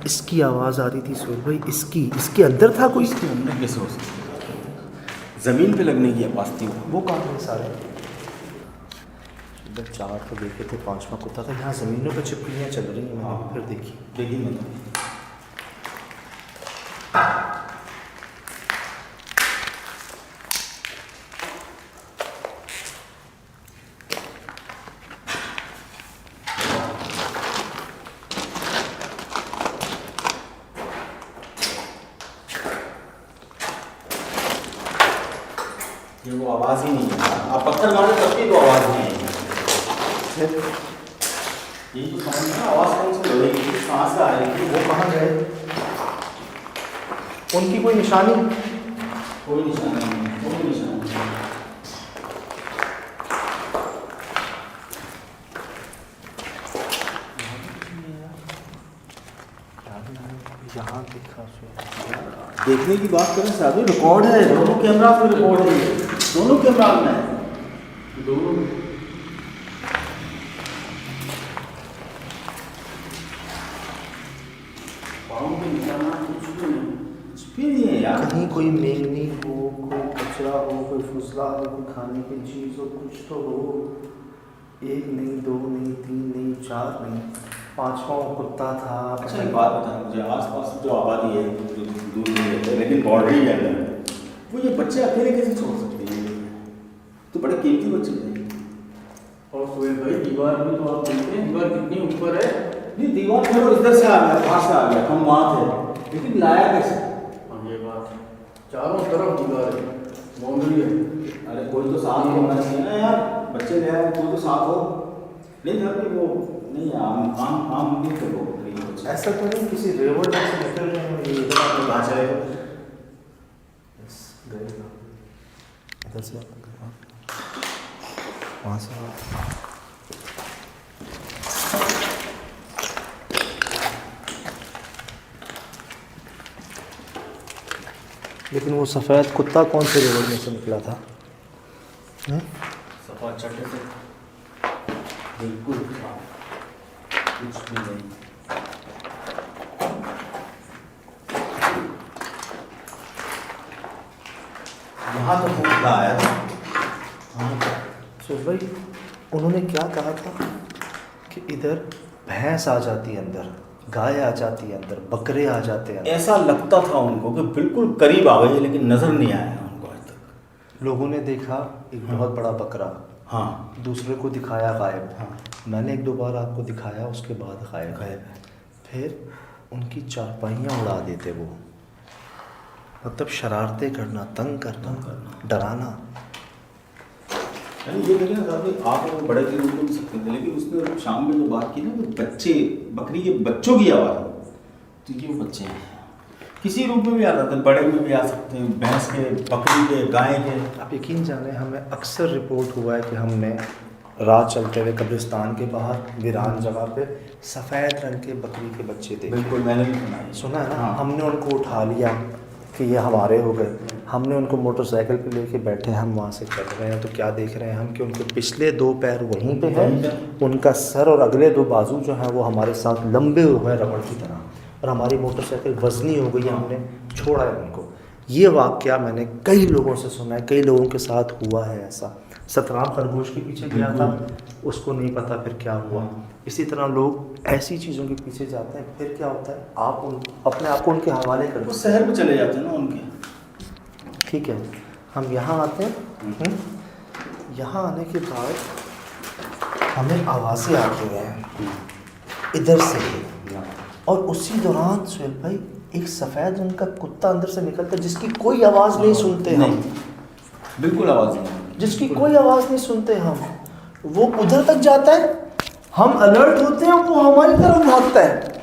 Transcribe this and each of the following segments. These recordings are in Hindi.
इसकी आवाज़ आ रही थी सोहेल भाई, इसके अंदर था कोई? इसके अंदर कैसे हो सकता है? ज़मीन पे लगने की आवाज़ थी वो कहाँ है सारे? इधर 4 तो देखे थे, 5वां कुत्ता था। यहाँ ज़मीनों पर छिपकलियाँ चल रही हैं, मैंने फिर देखी। देखी मैंने। ये वो आवाज़ ही नहीं है। आप पत्थर मारे तब भी तो आवाज़ नहीं आई। यही तो समझ में आवाज़ कौन सी हो रही थी, सांस आ रही थी। वो कहाँ गए? उनकी कोई निशानी? कोई निशान नहीं, कोई निशान नहीं। यहाँ देखा देखने की बात करें साहब, रिकॉर्ड है, दोनों कैमरा पे रिकॉर्ड है, दोनों कैमरा में है, दोनों। पाँव पे निशाना कुछ भी नहीं है यार। कहीं कोई मेंगनी हो, कोई कचरा हो, कोई फुसला हो, कोई खाने की चीज़ हो, कुछ तो हो। 1 नहीं, 2 नहीं, 3 नहीं, 4 नहीं, 5वां कुत्ता था। अच्छा एक बात बता मुझे, आसपास जो आबादी है जो दूर नहीं रहते लेकिन बाउंड्री के अंदर है, वो ये बच्चे अकेले कैसे छोड़ सकते हैं? तो बड़े कीमती बच्चे थे। और सोहेल भाई दीवार में तो आप देखते हैं, दीवार कितनी ऊपर है। नहीं दीवार पर इधर से आ गया, वहाँ से आ गया, हम वहाँ थे, लेकिन लाया कैसे? हाँ ये बात है, चारों तरफ दीवार है, बाउंड्री है। अरे कोई तो साथ होना चाहिए ना यार, बच्चे ले आए, कोई तो साथ हो। नहीं घर पे वो नहीं, आम नहीं थे वो बच्चे। ऐसा तो नहीं किसी रेवड़ से निकल रहे हैं, ये इधर आपको कहाँ चलेगा? बस गएगा इधर से, वहाँ से। लेकिन वो सफ़ेद कुत्ता कौन से रेवड़ में से निकला था? सफा चटे से बिल्कुल कुछ भी नहीं। यहाँ तो कुत्ता आया था। सुरेश भाई उन्होंने क्या कहा था कि इधर भैंस आ जाती है अंदर, गाय आ जाती है अंदर, बकरे आ जाते हैं। ऐसा लगता था उनको कि बिल्कुल करीब आ गई, लेकिन नजर नहीं आया उनको आज तक। लोगों ने देखा एक बहुत बड़ा बकरा, हाँ दूसरे को दिखाया गायब। हाँ मैंने 1-2 बार आपको दिखाया, उसके बाद गायब है। फिर उनकी चारपाइयाँ उड़ा देते वो, मतलब शरारतें करना, तंग करना, डराना। यानी ये देखिए ना साहब, आप वो बड़े की रूप में सकते थे, लेकिन उसने शाम में जो बात की ना कि बच्चे, बकरी के बच्चों की आवाज़, तो ये वो बच्चे हैं, किसी रूप में भी आ जाते हैं, बड़े में भी आ सकते हैं, भैंस के, बकरी के, गाय के। आप यकीन जाने हमें अक्सर रिपोर्ट हुआ है कि हमने रात चलते हुए कब्रिस्तान के बाहर वीरान जगह पे सफ़ेद रंग के बकरी के बच्चे देखे। बिल्कुल मैंने भी सुना है। सुना है ना? हाँ। हमने उनको उठा लिया कि ये हमारे हो गए। हमने उनको मोटरसाइकिल पे लेके बैठे, हम वहाँ से चल रहे हैं तो क्या देख रहे हैं हम कि उनके पिछले 2 पैर वहीं पे हैं, उनका सर और अगले 2 बाजू जो हैं वो हमारे साथ लंबे हुए हैं रबड़ की तरह, और हमारी मोटरसाइकिल वज़नी हो गई है, हमने छोड़ा है उनको। ये वाक़या मैंने कई लोगों से सुना है, कई लोगों के साथ हुआ है ऐसा। सतराम खरगोश के पीछे गया था, उसको नहीं पता फिर क्या हुआ। इसी तरह लोग ऐसी चीज़ों के पीछे जाते हैं, फिर क्या होता है, आप अपने आप को उनके हवाले कर वो शहर में चले जाते हैं ना उनके। ठीक है, हम यहाँ आते हैं। यहाँ आने के बाद हमें आवाज़ें आती हैं इधर से, और उसी दौरान सुहेल भाई एक सफ़ेद रंग का कुत्ता अंदर से निकलता है जिसकी कोई आवाज़ नहीं सुनते हम, बिल्कुल आवाज़ नहीं, जिसकी कोई आवाज़ नहीं सुनते हम। वो उधर तक जाता है, हम अलर्ट होते हैं, वो हमारी तरफ भागता है,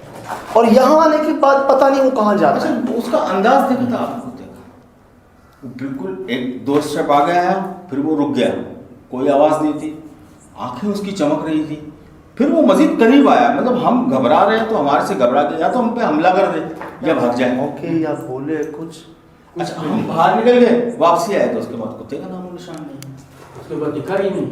और यहाँ आने के बाद पता नहीं वो कहाँ जाता है। अच्छा उसका अंदाज देखा था आपको? देखा बिल्कुल, एक 2 स्टेप आगे आया, फिर वो रुक गया, कोई आवाज़ नहीं थी, आंखें उसकी चमक रही थी, फिर वो मजीद करीब आया, मतलब हम घबरा रहे हैं तो हमारे से घबरा के या तो हम पे हमला कर दे या भाग जाए, ओके, या बोले कुछ। अच्छा हम बाहर निकल गए, वापसी आए तो उसके बाद कुत्ते का नाम निशान नहीं, उसके बाद दिखा ही नहीं।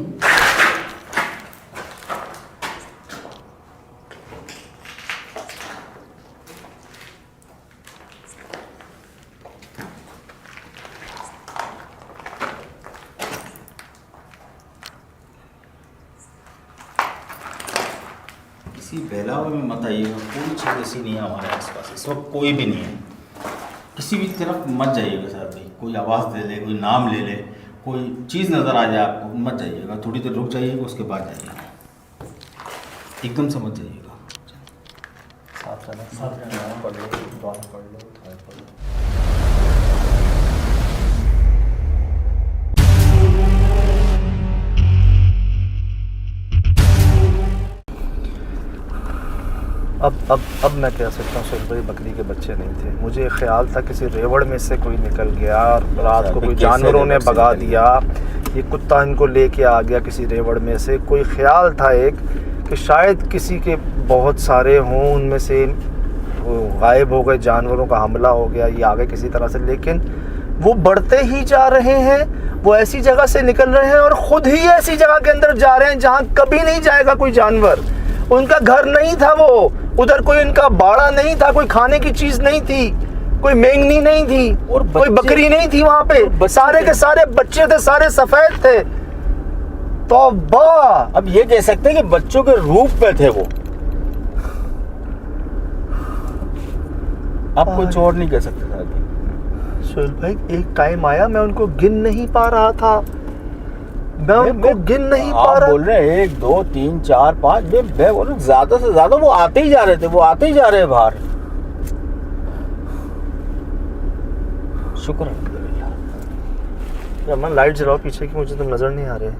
किसी बहलावे में मत आइएगा, कोई चीज़ ऐसी नहीं है हमारे आसपास इस वक्त, कोई भी नहीं है। किसी भी तरफ मत जाइएगा साहब भाई, कोई आवाज़ दे ले, कोई नाम ले ले, कोई चीज़ नज़र आ जाए आपको, मत जाइएगा, थोड़ी देर रुक जाइएगा, उसके बाद जाइएगा, एकदम से मत जाइएगा। साथ रहना पढ़ लो, दुआ पढ़ लो, दुआ पढ़ लो। अब मैं कह सकता हूँ सुहेल भाई, बकरी के बच्चे नहीं थे। मुझे ख्याल था किसी रेवड़ में से कोई निकल गया और रात को कोई जानवरों ने भगा दिया, ये कुत्ता इनको लेके आ गया किसी रेवड़ में से। कोई ख्याल था एक कि शायद किसी के बहुत सारे हों, उनमें से गायब हो गए, जानवरों का हमला हो गया, ये आ गए किसी तरह से। लेकिन वो बढ़ते ही जा रहे हैं, वो ऐसी जगह से निकल रहे हैं और ख़ुद ही ऐसी जगह के अंदर जा रहे हैं जहाँ कभी नहीं जाएगा कोई जानवर। उनका घर नहीं था वो, उधर कोई उनका बाड़ा नहीं था, कोई खाने की चीज़ नहीं थी, कोई मेंगनी नहीं थी और कोई बकरी नहीं थी वहाँ पे। सारे के सारे बच्चे थे, सारे सफ़ेद थे। तौबा! अब ये कह सकते हैं कि बच्चों के रूप में थे वो, अब कुछ और नहीं कह सकते साहब। सुहेल भाई, एक टाइम आया मैं उनको गिन नहीं पा रहा था, मैं उनको गिन नहीं पा रहा। बोल रहे हैं 1 2 3 4 5, मैं बोल रहा ज्यादा से ज्यादा वो आते ही जा रहे थे, वो आते ही जा रहे हैं बाहर। शुक्र अल्लाह। लाइट जलाओ पीछे की, मुझे तुम नजर नहीं आ रहे।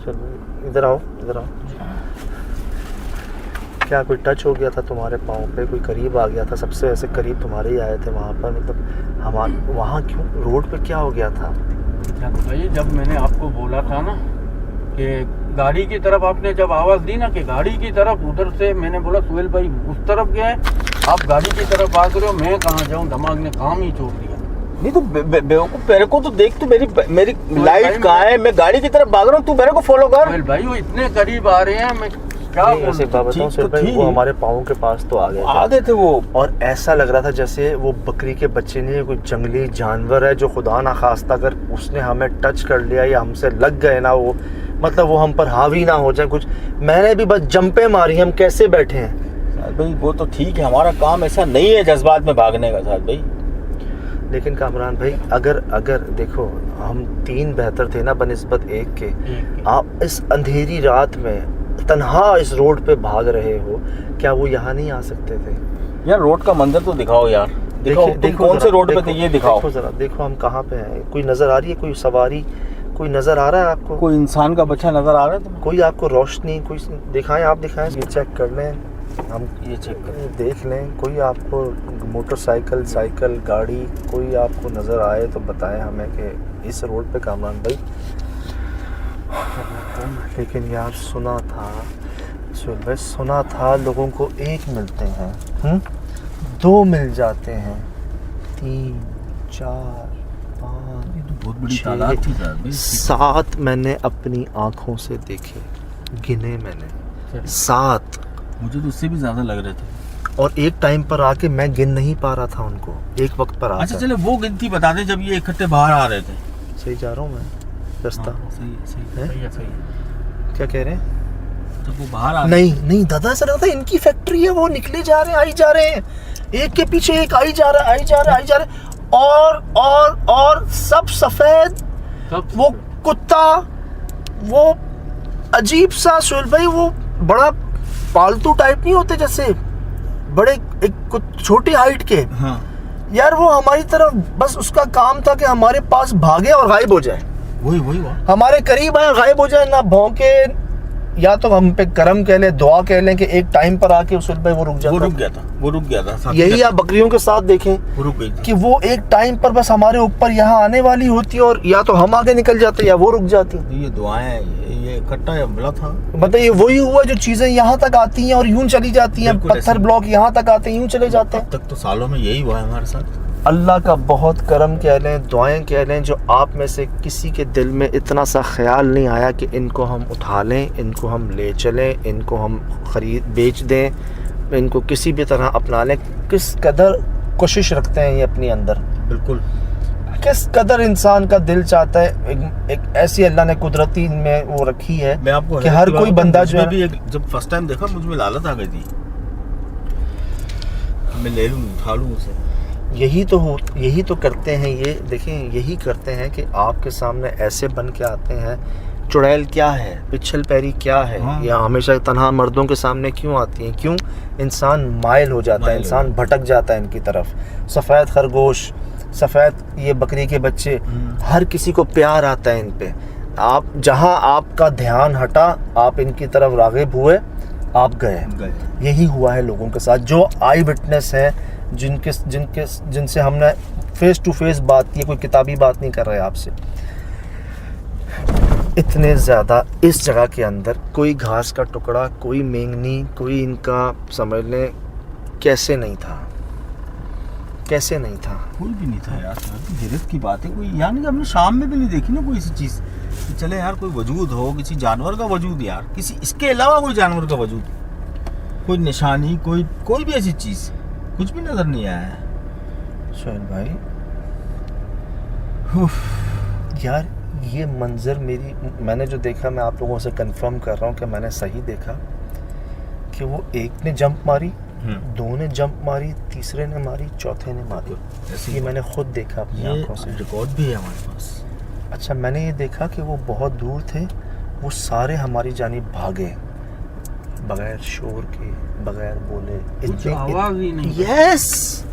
चलो इधर आओ, इधर आओ। क्या कोई टच हो गया था तुम्हारे पाँव पे, कोई करीब आ गया था? सबसे ऐसे करीब तुम्हारे ही आए थे वहाँ पर, मतलब हमारे वहाँ क्यों, रोड पे क्या हो गया था? भाई जब मैंने आपको बोला था ना कि गाड़ी की तरफ, आपने जब आवाज़ दी ना कि गाड़ी की तरफ, उधर से मैंने बोला सुहेल भाई उस तरफ गए, आप गाड़ी की तरफ भाग रहे हो, मैं कहाँ जाऊँ, दिमाग ने काम ही छोड़ दिया। नहीं तो बेवकूफ, मेरे को तो देख, तू मेरी लाइट कहाँ है, मैं गाड़ी की तरफ भाग रहा हूँ, तू मेरे को फॉलो कर। सुहेल भाई वो इतने करीब आ रहे हैं, मैं क्या बताऊं सुहेल भाई, वो हमारे पाँव के पास तो आ गए थे वो, और ऐसा लग रहा था जैसे वो बकरी के बच्चे नहीं, कोई जंगली जानवर है जो खुदा ना खास्ता अगर उसने हमें टच कर लिया या हमसे लग गए ना, वो मतलब वो हम पर हावी ना हो जाए कुछ। मैंने भी बस जंपे मारी, हम कैसे बैठे हैं भाई। वो तो ठीक है, हमारा काम ऐसा नहीं है जज्बात में भागने का साथ भाई। लेकिन कामरान भाई, अगर देखो हम 3 बेहतर थे ना बनिस्बत 1 के। आप इस अंधेरी रात में तन्हा इस रोड पे भाग रहे हो, क्या वो यहाँ नहीं आ सकते थे? यार रोड का मंजर तो दिखाओ यार, देखो कौन से रोड पे थे, ये दिखाओ। देखो जरा, देखो हम कहाँ पे हैं। कोई नजर आ रही है, कोई सवारी, कोई नजर आ रहा है आपको? कोई इंसान का बच्चा नजर आ रहा है तुम्हें? कोई आपको रोशनी, कोई दिखाएं, आप दिखाएं, ये चेक कर लें, हम ये चेक करें, देख लें। कोई आपको मोटरसाइकिल, साइकिल, गाड़ी कोई आपको नज़र आए तो बताएं हमें कि इस रोड पे कामरान भाई। लेकिन यार सुना था सुहेल भाई, सुना था लोगों को 1 मिलते हैं, 2 मिल जाते हैं, 3 4 5, बहुत बड़ी तादाद थी साहब। 7 मैंने अपनी आँखों से देखे, गिने मैंने 7। मुझे तो उससे भी ज्यादा लग रहे थे, और एक टाइम पर आके मैं गिन नहीं पा रहा था उनको, एक वक्त पर आकर। अच्छा चले वो गिनती बता दे जब ये इकट्ठे बाहर आ रहे थे। सही जा रहा हूँ मैं रास्ता? सही है, सही है। क्या कह रहे हैं? जब वो बाहर आ नहीं दादा, ऐसा लगता है इनकी फैक्ट्री है, वो निकले जा रहे हैं, आई जा रहे हैं, एक के पीछे एक आई जा रहा है, और सब सफेद, वो कुत्ता, वो अजीब सा सुहेल भाई, वो बड़ा पालतू टाइप नहीं होते जैसे, बड़े एक छोटी हाइट के। हाँ यार वो हमारी तरफ, बस उसका काम था कि हमारे पास भागे और गायब हो जाए, वही हमारे करीब आए, गायब हो जाए, ना भौंके, या तो हम पे करम कह लें, दुआ कह लें कि एक टाइम पर आके सुहेल भाई वो रुक गया था। यही आप बकरियों के साथ देखें, वो रुक गई थी कि वो एक टाइम पर बस हमारे ऊपर यहाँ आने वाली होती और या तो हम आगे निकल जाते या वो रुक जाती। ये दुआएं, ये इकट्ठा हमला था, मतलब ये वही हुआ जो चीजें यहाँ तक आती हैं और यूं चली जाती हैं, पत्थर ब्लॉक यहाँ तक आते हैं, यूं चले जाते हैं। अब तक तो सालों में यही हुआ है हमारे साथ। अल्लाह का बहुत करम कह लें, दुआएं कह लें, जो आप में से किसी के दिल में इतना सा ख्याल नहीं आया कि इनको हम उठा लें, इनको हम ले चलें, इनको हम बेच दें, इनको किसी भी तरह अपना लें। किस कदर कोशिश रखते हैं ये अपने अंदर। बिल्कुल किस कदर इंसान का दिल चाहता है, एक ऐसी अल्लाह ने कुदरती में वो रखी है मैं आपको कि हर कोई बंदा जो है भी जब फर्स्ट टाइम देखा मुझ में लालच आ गई थी, मैं ले लूँ उठा लूँ उसे। यही तो करते हैं ये, देखें यही करते हैं कि आपके सामने ऐसे बन के आते हैं। चुड़ैल क्या है, पिछल पैरी क्या है, हाँ। या हमेशा तन्हा मर्दों के सामने क्यों आती हैं, क्यों इंसान माइल हो जाता है, इंसान भटक जाता है इनकी तरफ। सफ़ेद खरगोश, सफ़ेद ये बकरी के बच्चे, हर किसी को प्यार आता है इन पे। आप जहां आपका ध्यान हटा आप इनकी तरफ राग़िब हुए, आप गए। यही हुआ है लोगों के साथ जो आई विटनेस हैं, जिनसे हमने फेस टू फेस बात की, कोई किताबी बात नहीं कर रहे आपसे। इतने ज़्यादा इस जगह के अंदर कोई घास का टुकड़ा, कोई मेंगनी, कोई इनका समझ लें कैसे नहीं था, कैसे नहीं था, कोई भी नहीं था यार। हैरत की बात है, कोई यानी कि हमने शाम में भी नहीं देखी ना कोई ऐसी चीज़ कि चले यार कोई वजूद हो, किसी जानवर का वजूद, यार किसी इसके अलावा कोई जानवर का वजूद, कोई निशानी, कोई भी ऐसी चीज़ कुछ भी नज़र नहीं आया है। सोहेल भाई यार ये मंजर मैंने जो देखा, मैं आप लोगों से कंफर्म कर रहा हूँ कि मैंने सही देखा कि वो एक ने जंप मारी, दो ने जंप मारी, तीसरे ने मारी, चौथे ने मारी। ये मैंने खुद देखा अपनी आंखों से, रिकॉर्ड भी है हमारे पास। अच्छा, मैंने ये देखा कि वो बहुत दूर थे, वो सारे हमारी जानिब भागे बगैर शोर के, बगैर बोले, आवाज ही नहीं। यस,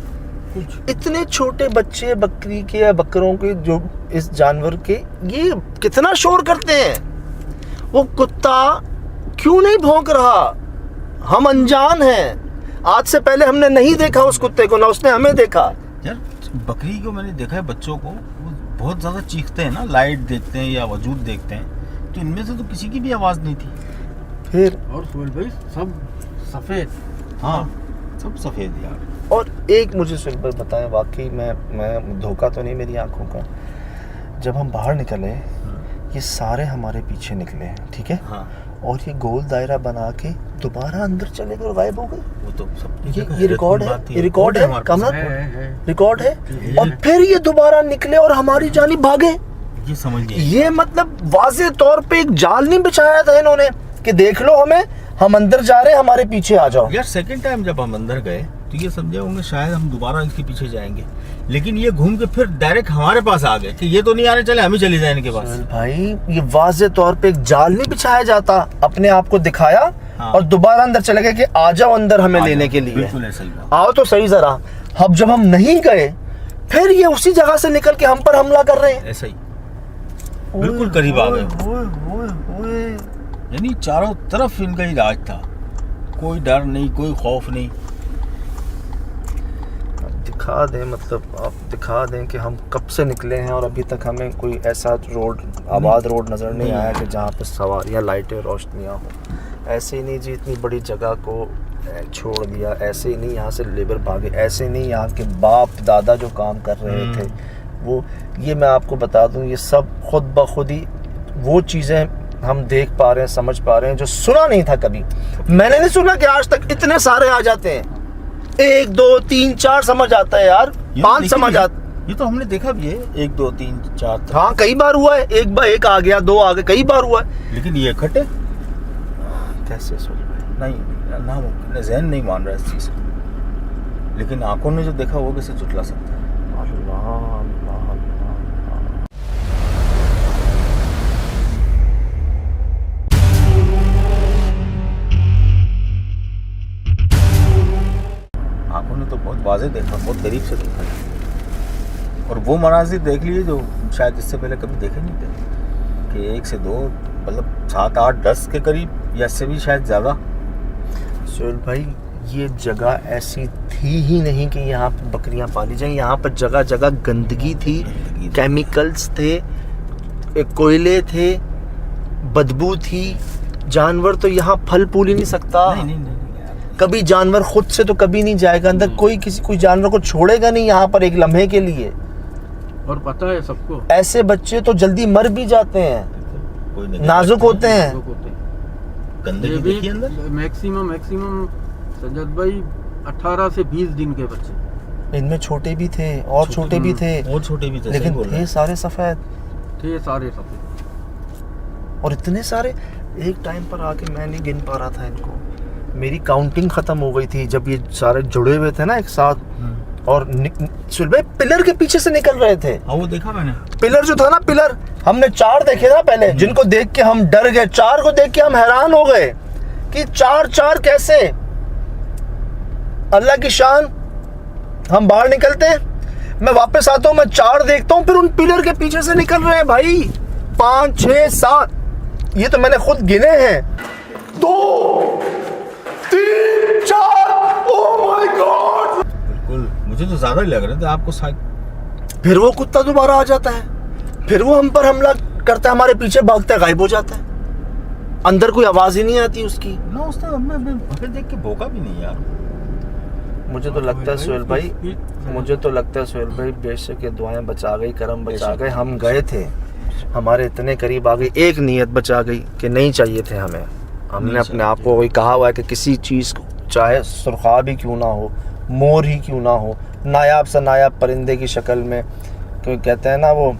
इतने छोटे बच्चे बकरी के या बकरों के, जो इस जानवर के, ये कितना शोर करते हैं। वो कुत्ता क्यों नहीं भौंक रहा, हम अनजान हैं, आज से पहले हमने नहीं देखा उस कुत्ते को, ना उसने हमें देखा। यार बकरी को मैंने देखा है, बच्चों को वो बहुत ज़्यादा चीखते हैं ना, लाइट देखते हैं या वजूद देखते हैं, तो इनमें से तो किसी की भी आवाज़ नहीं थी। फिर और सोहेल भाई सब सफ़ेद, हाँ सब सफ़ेद यार। और एक मुझे सोहेल भाई बताएं, वाकई मैं धोखा तो नहीं मेरी आंखों का, जब हम बाहर निकले ये सारे हमारे पीछे निकले, ठीक है, हाँ। और ये गोल दायरा बना के दोबारा अंदर चले गए और गायब हो गए। वो तो सब ये रिकॉर्ड है, ये रिकॉर्ड है कमला, है। रिकॉर्ड है। और फिर ये दोबारा निकले और हमारी जानिब भागे। ये समझिए, ये मतलब वाज़े तौर पे एक जाल नहीं बिछाया था इन्होंने कि देख लो हमें, हम अंदर जा रहे हैं, हमारे पीछे आ जाओ। यार सेकंड टाइम जब हम अंदर गए तो ये समझे होंगे शायद हम दोबारा इसके पीछे जाएंगे, लेकिन ये घूम के फिर डायरेक्ट हमारे पास आ गए कि ये तो नहीं आ रहे, चले हम ही चले जाए इनके पास। भाई ये वाज़े तौर पे एक जाल नहीं बिछाया जाता, अपने आप को दिखाया, हाँ। और दोबारा अंदर चले गए कि आ जाओ अंदर हमें लेने के लिए, बिल्कुल ऐसा ही हुआ। आओ तो सही जरा। अब जब हम नहीं गए फिर ये उसी जगह से निकल के हम पर हमला कर रहे हैं। ऐसा ही बिल्कुल करीब आ गए, यानी चारों तरफ इनका ही राज था, कोई डर नहीं, कोई खौफ नहीं। दिखा दें, मतलब आप दिखा दें कि हम कब से निकले हैं और अभी तक हमें कोई ऐसा रोड, आबाद रोड नज़र नहीं आया कि जहाँ पे सवारियाँ, लाइटें, रोशनियाँ हो। ऐसे ही नहीं जी, इतनी बड़ी जगह को छोड़ दिया, ऐसे ही नहीं यहाँ से लेबर भागे, ऐसे नहीं यहाँ के बाप दादा जो काम कर रहे थे वो, ये मैं आपको बता दूँ, ये सब खुद ब खुद ही वो चीज़ें हम देख पा रहे हैं, समझ पा रहे हैं जो सुना नहीं था कभी। मैंने नहीं सुना कि आज तक इतने सारे आ जाते हैं, 1 2 3 4 समझ आता है यार, 5 समझ आता। ये तो हमने देखा भी है, 1 2 3 4। हाँ कई बार हुआ है, एक आ गया, 2 आ गए, कई बार हुआ है, लेकिन ये इकट्ठे कैसे सोच नहीं, नामुमकिन, ज़हन नहीं मान रहा इस चीज़ को, लेकिन आंखों ने जो देखा वो कैसे झुटला सकता है। अल्लाह अल्लाह अल्लाह। आंखों ने तो बहुत वाज़ेह देखा, बहुत करीब से देखा, और वो मनाजिर देख लिए जो शायद इससे पहले कभी देखे नहीं थे, कि 1 से 2 मतलब 7 8 10 के करीब, या इससे भी शायद ज़्यादा। सोहेल भाई ये जगह ऐसी थी ही नहीं कि यहाँ पर बकरियाँ पाली जाएं, यहाँ पर जगह जगह गंदगी थी, केमिकल्स थे, कोयले थे, बदबू थी, जानवर तो यहाँ फल फूल ही नहीं सकता। नहीं, कभी जानवर खुद से तो कभी नहीं जाएगा अंदर, कोई जानवर को छोड़ेगा नहीं यहाँ पर एक लम्हे के लिए, और पता है सबको, ऐसे बच्चे तो जल्दी मर भी जाते हैं, नाजुक होते हैं। गंदगी देखिए अंदर, मैक्सिमम सज्जद भाई 18 से 20 दिन के बच्चे इनमें छोटे भी थे और छोटे भी थे, और छोटे भी थे, लेकिन सही बोल रहे थे हैं। सारे सफ़ेद। थे सारे सफेद। और इतने सारे एक टाइम पर आके मैं नहीं गिन पा रहा था इनको, मेरी काउंटिंग ख़त्म हो गई थी जब ये सारे जुड़े हुए थे ना एक साथ। और सुहेल भाई पिलर के पीछे से निकल रहे थे। हाँ वो देखा मैंने। पिलर जो था ना, पिलर हमने 4 देखे ना पहले, जिनको देख के हम डर गए, 4 को देख के हम हैरान हो गए कि 4 कैसे। अल्लाह की शान। हम बाहर निकलते हैं, मैं वापस आता हूं, मैं 4 देखता हूं, फिर उन पिलर के पीछे से निकल रहे हैं भाई 5 6 7, ये तो मैंने खुद गिने हैं। 2 3 4, ओह माय गॉड। बिल्कुल, मुझे तो ज्यादा ही लग रहे थे आपको शायद। फिर वो कुत्ता दोबारा आ जाता है, फिर वो हम पर हमला करता है, हमारे पीछे भागता है, गायब हो जाता है, अंदर कोई आवाज ही नहीं आती उसकी। ना उसने हमें फिर देख के भौंका भी नहीं यार। मुझे तो लगता है सुहेल भाई, मुझे तो लगता है सुहेल भाई बेशक ये दुआएं बचा गई, करम बचा गए। हम गए थे, हमारे इतने करीब आ गई, एक नीयत बचा गई कि नहीं चाहिए थे हमें। हमने अपने आप को वही कहा हुआ है कि किसी चीज़ को, चाहे सुरखाब ही क्यों ना हो, मोर ही क्यों ना हो, नायाब से नायाब परिंदे की शक्ल में, क्योंकि कहते हैं ना वो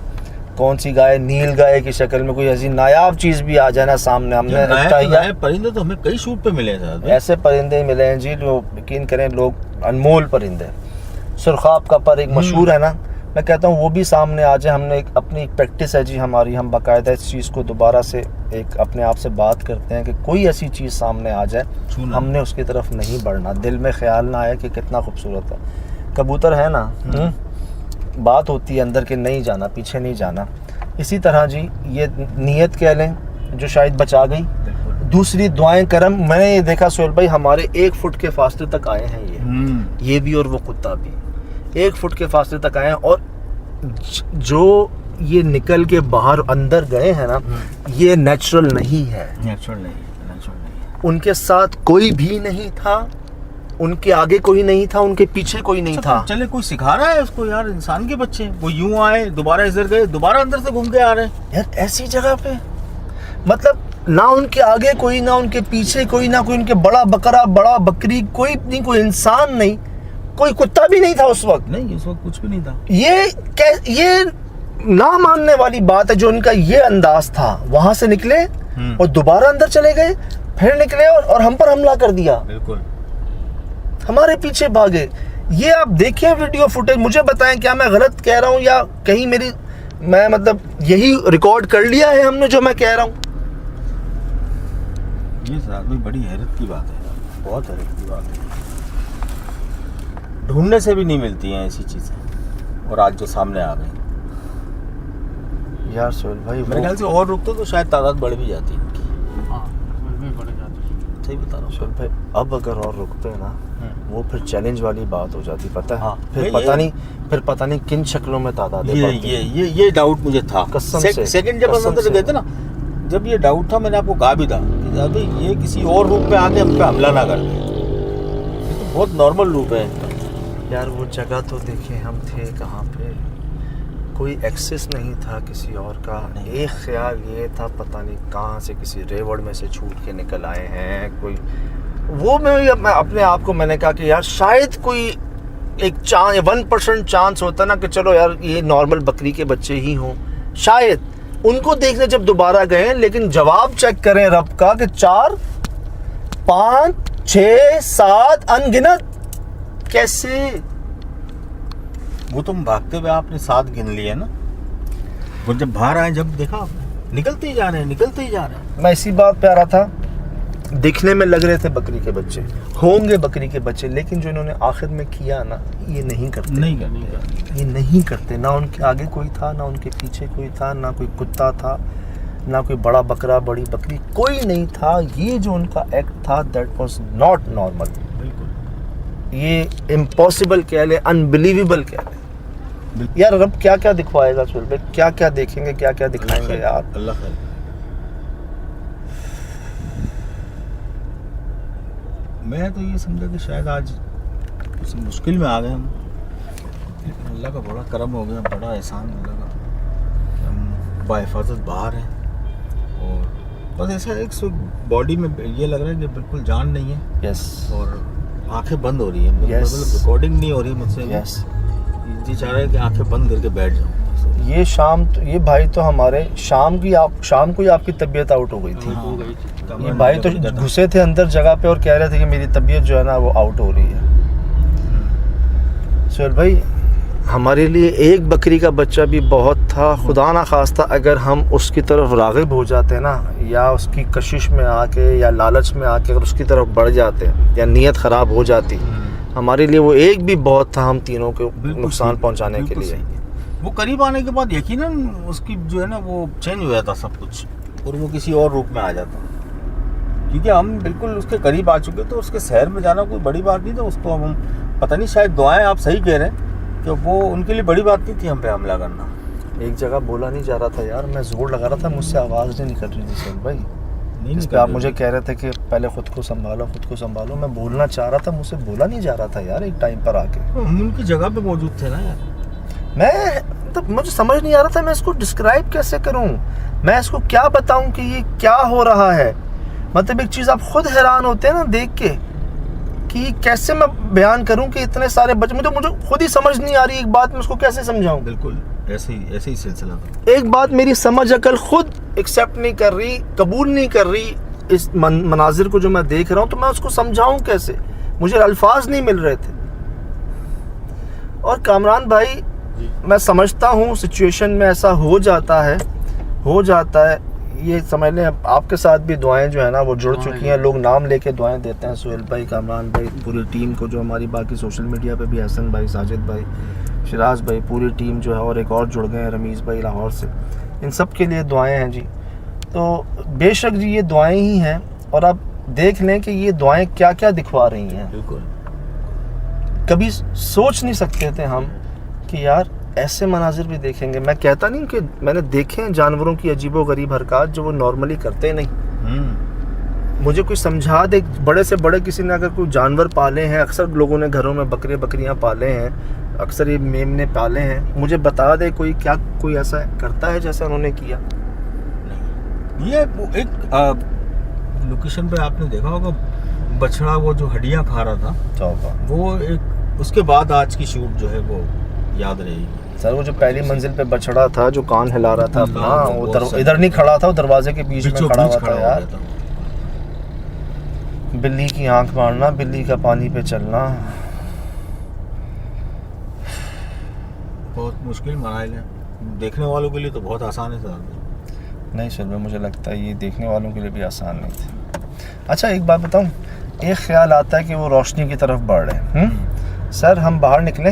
कौन सी गाय, नील गाय की शक्ल में कोई ऐसी नायाब चीज़ भी आ जाए ना सामने, हमने नए परिंदे तो हमें कई शूट पे मिले हैं। ऐसे परिंदे मिले हैं जी जो यकीन करें लोग अनमोल परिंदे। सुरखाब का पर एक मशहूर है ना, मैं कहता हूँ वो भी सामने आ जाए। हमने अपनी एक प्रैक्टिस है जी हमारी, हम बाकायदा इस चीज़ को दोबारा से एक अपने आप से बात करते हैं कि कोई ऐसी चीज़ सामने आ जाए हमने उसकी तरफ नहीं बढ़ना, दिल में ख्याल ना आए कि कितना खूबसूरत है। कबूतर है ना, बात होती है अंदर के नहीं जाना, पीछे नहीं जाना। इसी तरह जी ये नीयत कह लें जो शायद बचा गई। दूसरी दुआएं करम, मैंने ये देखा सुहेल भाई हमारे 1 फुट के फासले तक आए हैं ये भी और वो कुत्ता भी 1 फुट के फासले तक आए हैं। और जो ये निकल के बाहर अंदर गए हैं ना, ये नेचुरल नहीं है, नेचुरल नहीं। उनके साथ कोई भी नहीं था, उनके आगे कोई नहीं था, उनके पीछे कोई नहीं था। चले कोई सिखा रहा है उसको यार, इंसान के बच्चे वो यूं आए, दोबारा इधर गए, दोबारा अंदर से घूम के आ रहे हैं यार ऐसी जगह पे। मतलब ना उनके आगे कोई, ना उनके पीछे कोई, ना कोई उनके बड़ा बकरा बड़ा बकरी, कोई नहीं, कोई इंसान नहीं, कोई कुत्ता भी नहीं था उस वक्त। नहीं, उस वक्त कुछ भी नहीं था। ये ना मानने वाली बात है जो उनका ये अंदाज था। वहां से निकले और दोबारा अंदर चले गए, फिर निकले और हम पर हमला कर दिया, बिल्कुल हमारे पीछे भागे। ये आप देखिए वीडियो फुटेज, मुझे बताएं क्या मैं गलत कह रहा हूँ या कहीं मैं मतलब यही रिकॉर्ड कर लिया है हमने जो मैं कह रहा हूँ। ये भी बड़ी हैरत की बात है, बहुत हैरत की बात है। ढूंढने से भी नहीं मिलती हैं ऐसी चीजें, और आज जो सामने आ गई यार सुहेल भाई, मेरे ख्याल से और रुकते तो शायद तादाद बढ़ भी जाती इनकी। सही बता रहा हूँ सुहेल भाई, अब अगर और रुकते ना वो फिर चैलेंज वाली बात हो जाती, पता है। हाँ, फिर पता नहीं किन शक्लों में तादाद ये डाउट मुझे था कसम से। सेकंड जब हम अंदर गए थे ना, जब ये डाउट था, मैंने आपको कहा भी था कि अभी ये किसी और रूप में आके हम पे हमला ना कर दे, ये तो बहुत नॉर्मल रूप है यार। वो जगह तो देखें हम थे कहाँ पे, कोई एक्सेस नहीं था किसी और का। एक ख्याल ये था पता नहीं कहाँ से किसी रेवड़ में से छूट के निकल आए हैं कोई। वो मैं अपने आप को मैंने कहा कि यार शायद कोई एक 1% चांस होता ना कि चलो यार ये नॉर्मल बकरी के बच्चे ही हों, शायद। उनको देखने जब दोबारा गए, लेकिन जवाब चेक करें रब का कि 4 5 6 7 अनगिनत कैसे। वो तुम भागते हुए आपने 7 गिन लिए ना, वो जब बाहर आए, जब देखा आपने निकलते ही जा रहे हैं। मैं इसी बात पे आ रहा था, दिखने में लग रहे थे बकरी के बच्चे होंगे, बकरी के बच्चे, लेकिन जो इन्होंने आखिर में किया ना, ये नहीं करते, ये नहीं करते। ना उनके आगे कोई था, ना उनके पीछे कोई था, ना कोई कुत्ता था, ना कोई बड़ा बकरा बड़ी बकरी, कोई नहीं था। ये जो उनका एक्ट था दैट वाज नॉट नॉर्मल, बिल्कुल ये इम्पॉसिबल कह ले, अनबिलीवेबल कह ले। यार रब क्या क्या दिखवाएगा सुहेल भाई, क्या क्या देखेंगे, क्या क्या दिखाएंगे यार। अल्लाह खैर। मैं तो ये समझा कि शायद आज उस मुश्किल में आ गए हम, लेकिन अल्लाह का बड़ा करम हो गया, बड़ा एहसान अल्लाह का कि हम बाहिफाजत बाहर हैं। और बस ऐसा एक बॉडी में ये लग रहा है कि बिल्कुल जान नहीं है। यस। और आंखें बंद हो रही है, Yes. मतलब रिकॉर्डिंग नहीं हो रही मुझसे। यस जी चाह रहा है कि आंखें बंद करके बैठ जाऊँ। ये भाई तो हमारे शाम को ही आपकी तबीयत आउट हो गई थी। हो गई थी। ये भाई तो घुसे थे अंदर जगह पे और कह रहे थे कि मेरी तबीयत जो है ना वो आउट हो रही है। सुहेल भाई, हमारे लिए एक बकरी का बच्चा भी बहुत था। खुदा ना खास्ता अगर हम उसकी तरफ राग़िब हो जाते ना, या उसकी कशिश में आके या लालच में आके अगर उसकी तरफ बढ़ जाते या नीयत ख़राब हो जाती, हमारे लिए वो एक भी बहुत था हम तीनों को नुकसान पहुंचाने के लिए। वो करीब आने के बाद यकीनन उसकी जो है ना वो चेंज हो जाता सब कुछ, और वो किसी और रूप में आ जाता, क्योंकि हम बिल्कुल उसके करीब आ चुके। तो उसके शहर में जाना कोई बड़ी बात नहीं था। उसको अब हम पता नहीं, शायद दुआएं, आप सही कह रहे हैं कि वो उनके लिए बड़ी बात नहीं थी हम पे हमला करना। एक जगह बोला नहीं जा रहा था यार, मैं जोर लगा रहा था, मुझसे आवाज़ नहीं निकल रही थी सुहेल भाई। नहीं इस पे आप मुझे कह रहे थे कि पहले खुद को संभालो। मैं बोलना चाह रहा था, मुझसे बोला नहीं जा रहा था यार। एक टाइम पर आके हम उनकी जगह पे मौजूद थे ना यार। मैं तो मुझे समझ नहीं आ रहा था मैं इसको डिस्क्राइब कैसे करूं, मैं इसको क्या बताऊं कि ये क्या हो रहा है। मतलब एक चीज़ आप खुद हैरान होते हैं ना देख के कि कैसे मैं बयान करूं कि इतने सारे बच्चे, मुझे खुद ही समझ नहीं आ रही एक बात, मैं उसको कैसे समझाऊं। बिल्कुल ऐसे ही सिलसिला था। एक बात मेरी समझ अकल खुद एक्सेप्ट नहीं कर रही, कबूल नहीं कर रही इस मनाजिर को जो मैं देख रहा हूं, तो मैं उसको समझाऊं कैसे, मुझे अल्फाज नहीं मिल रहे थे। और कामरान भाई, मैं समझता हूँ सिचुएशन में ऐसा हो जाता है, ये समझ लें। आपके साथ भी दुआएं जो है ना वो जुड़ चुकी हैं, लोग नाम लेके दुआएं देते हैं। सुहेल भाई, कामरान भाई, पूरी टीम को, जो हमारी बाकी सोशल मीडिया पे भी हसन भाई, साजिद भाई, शिराज भाई, पूरी टीम जो है, और एक और जुड़ गए हैं रमीज़ भाई लाहौर से, इन सब के लिए दुआएं हैं जी। तो बेशक जी ये दुआएं ही हैं, और आप देख लें कि ये दुआएं क्या क्या दिखवा रही हैं। बिल्कुल कभी सोच नहीं सकते थे हम कि यार ऐसे मनाजिर भी देखेंगे। मैं कहता नहीं कि मैंने देखे हैं जानवरों की अजीबो गरीब हरकत जो वो नॉर्मली करते नहीं। मुझे कोई समझा दे, बड़े से बड़े किसी ने अगर कोई जानवर पाले हैं, अक्सर लोगों ने घरों में बकरियां पाले हैं, अक्सर ये मेमने पाले हैं, मुझे बता दे कोई क्या कोई ऐसा करता है जैसा उन्होंने किया। ये एक लोकेशन पे आपने देखा होगा बछड़ा वो जो हड्डियां खा रहा था, वो एक उसके बाद आज की शूट जो है वो याद रहेगी सर। वो जो पहली मंजिल पे बछड़ा था जो कान हिला रहा था अपना, वो इधर नहीं खड़ा था, वो दरवाजे के बीच में खड़ा हुआ था यार। बिल्ली की आंख मारना, बिल्ली का पानी पे चलना, बहुत मुश्किल मराइल है। देखने वालों के लिए तो बहुत आसान है सर। नहीं सर, मुझे लगता है ये देखने वालों के लिए भी आसान नहीं था। अच्छा एक बात बताऊं, एक ख्याल आता है कि वो रोशनी की तरफ बढ़ रहे हैं। सर हम बाहर निकले,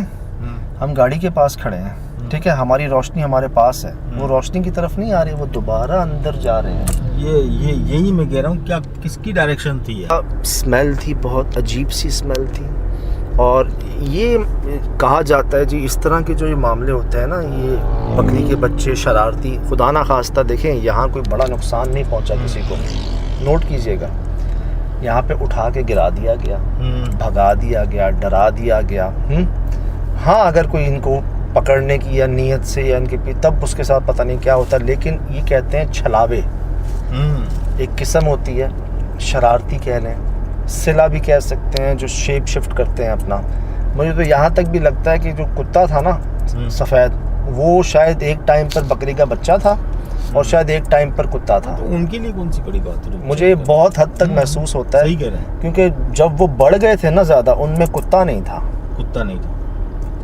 हम गाड़ी के पास खड़े हैं, ठीक है, हमारी रोशनी हमारे पास है, वो रोशनी की तरफ नहीं आ रही, वो दोबारा अंदर जा रहे हैं। यही मैं कह रहा हूँ, क्या किसकी डायरेक्शन थी ये? स्मेल थी, बहुत अजीब सी स्मेल थी। और ये कहा जाता है जी, इस तरह के जो ये मामले होते हैं ना, ये बकरी के बच्चे शरारती, खुदा ना खास्ता, देखें यहाँ कोई बड़ा नुकसान नहीं पहुँचा किसी को, नोट कीजिएगा, यहाँ पे उठा के गिरा दिया गया, भगा दिया गया, डरा दिया गया। हाँ अगर कोई इनको पकड़ने की या नीयत से या इनके तब उसके साथ पता नहीं क्या होता, लेकिन ये कहते हैं छलावे, एक किस्म होती है, शरारती कह लें, सिला भी कह सकते हैं, जो शेप शिफ्ट करते हैं अपना। मुझे तो यहाँ तक भी लगता है कि जो कुत्ता था ना सफ़ेद, वो शायद एक टाइम पर बकरी का बच्चा था और शायद एक टाइम पर कुत्ता था। तो उनके लिए कौन सी बड़ी बात है? मुझे बहुत हद तक महसूस होता है, सही कह रहे हैं, क्योंकि जब वो बढ़ गए थे ना ज़्यादा, उनमें कुत्ता नहीं था,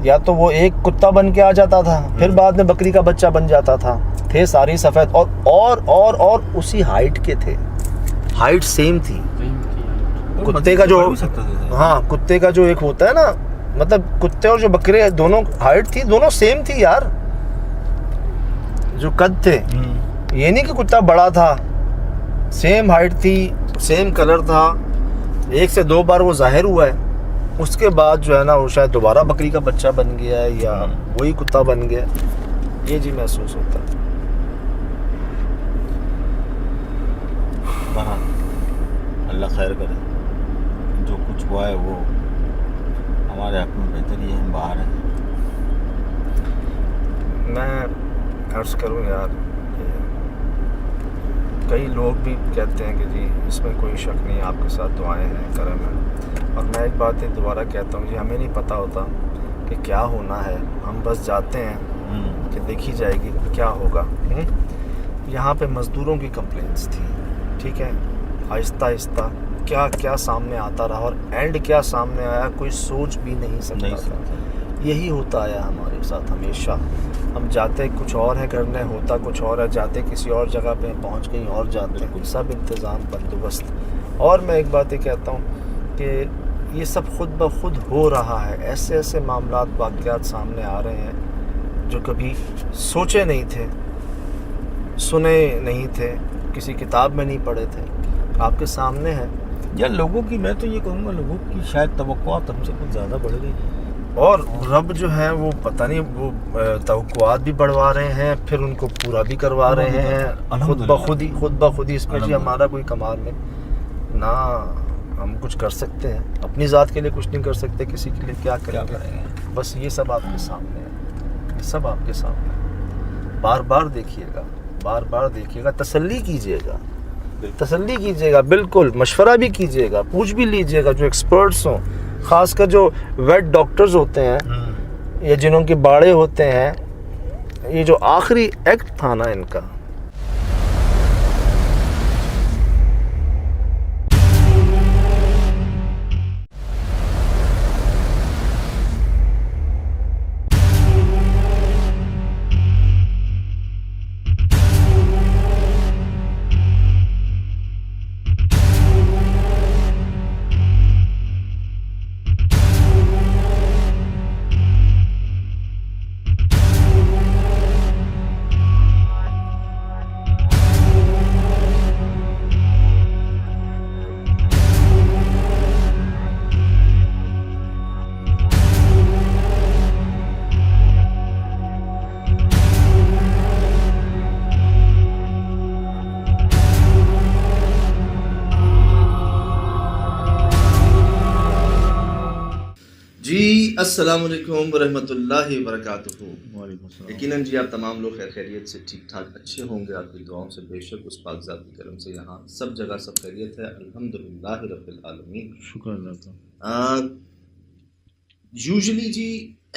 या तो वो एक कुत्ता बन के आ जाता था, फिर बाद में बकरी का बच्चा बन जाता था, थे सारी सफ़ेद और उसी हाइट के थे, हाइट सेम थी। कुत्ते का जो, हाँ कुत्ते का जो एक होता है ना, मतलब कुत्ते और जो बकरे दोनों हाइट थी, दोनों सेम थी यार, जो कद थे। ये नहीं कि कुत्ता बड़ा था, सेम हाइट थी, सेम कलर था, एक से दो बार वो जाहिर हुआ है, उसके बाद जो है ना वो शायद दोबारा बकरी का बच्चा बन गया है या वही कुत्ता बन गया, ये जी महसूस होता है। अल्लाह खैर करे, जो कुछ हुआ है वो हमारे हक में बेहतर ही है, हम बाहर हैं। मैं अर्ज़ करूँ यार, कई लोग भी कहते हैं कि जी इसमें कोई शक नहीं, आपके साथ दुआएं हैं, करम है, और मैं एक बात दोबारा कहता हूँ, ये हमें नहीं पता होता कि क्या होना है, हम बस जाते हैं कि देखी जाएगी क्या होगा। यहाँ पे मज़दूरों की कंप्लेंट्स थी, ठीक है, आहिस्ता आहिस्ता क्या क्या सामने आता रहा और एंड क्या सामने आया कोई सोच भी नहीं सकता था। यही होता आया हमारे साथ हमेशा। हम जाते कुछ और है करने, होता कुछ और है, जाते किसी और जगह पे पहुंच कहीं और जाते हैं, सब इंतज़ाम बंदोबस्त। और मैं एक बात ये कहता हूँ कि ये सब खुद ब खुद हो रहा है। ऐसे ऐसे मामलात वाक़यात सामने आ रहे हैं जो कभी सोचे नहीं थे, सुने नहीं थे, किसी किताब में नहीं पढ़े थे, आपके सामने है। या लोगों की, मैं तो ये कहूँगा लोगों की शायद तवक्कुआत हमसे कुछ ज़्यादा बढ़ गई और रब जो है वो पता नहीं वो तवक्कुआत भी बढ़वा रहे हैं, फिर उनको पूरा भी करवा रहे हैं खुद ब खुद ही। इसमें जी हमारा कोई कमाल नहीं ना, हम कुछ कर सकते हैं अपनी ज़ात के लिए, कुछ नहीं कर सकते, किसी के लिए क्या करेंगे। बस ये सब आपके सामने है, ये सब आपके सामने है। बार बार देखिएगा, बार बार देखिएगा, तसल्ली कीजिएगा, बिल्कुल मशवरा भी कीजिएगा, पूछ भी लीजिएगा जो एक्सपर्ट्स हों, ख़ासकर जो वेट डॉक्टर्स होते हैं या जिन्हों के बाड़े होते हैं। ये जो आखिरी एक्ट था ना इनका, जी अस्सलाम वालेकुम वरहमतुल्लाहि वबरकातुहू। यकीनन जी आप तमाम लोग खैरियत से ठीक ठाक अच्छे होंगे, आपकी दुआओं से बेशक उस पाक ज़ात की करम से यहाँ सब जगह सब खैरियत है, अल्हम्दुलिल्लाह रब्बिल आलमीन, शुक्र अल्लाह। यूजुअली जी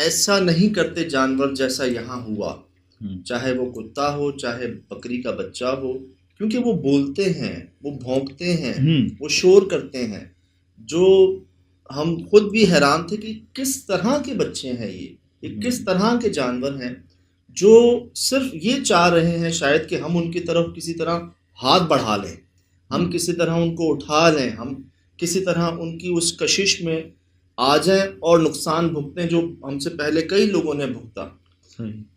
ऐसा नहीं करते जानवर जैसा यहाँ हुआ, चाहे वो कुत्ता हो चाहे बकरी का बच्चा हो, क्योंकि वो बोलते हैं, वो भौंकते हैं, वो शोर करते हैं, जो हम खुद भी हैरान थे कि किस तरह के बच्चे हैं ये किस तरह के जानवर हैं जो सिर्फ ये चाह रहे हैं शायद कि हम उनकी तरफ किसी तरह हाथ बढ़ा लें, हम किसी तरह उनको उठा लें, हम किसी तरह उनकी उस कशिश में आ जाएं और नुकसान भुगतें जो हमसे पहले कई लोगों ने भुगता।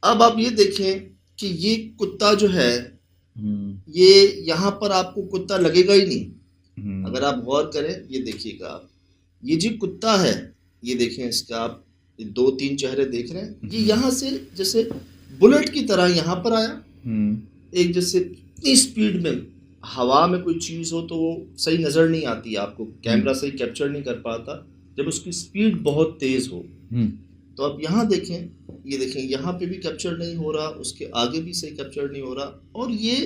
अब आप ये देखें कि ये कुत्ता जो है ये यहाँ पर आपको कुत्ता लगेगा ही नहीं। अगर आप गौर करें, ये देखिएगा आप, ये जी कुत्ता है, ये देखें इसका आप 2-3 चेहरे देख रहे हैं, ये यहाँ से जैसे बुलेट की तरह यहाँ पर आया, एक जैसे इतनी स्पीड में हवा में कोई चीज़ हो तो वो सही नज़र नहीं आती, आपको कैमरा सही कैप्चर नहीं कर पाता जब उसकी स्पीड बहुत तेज़ हो। तो अब यहाँ देखें, ये देखें यहाँ पे भी कैप्चर नहीं हो रहा, उसके आगे भी सही कैप्चर नहीं हो रहा, और ये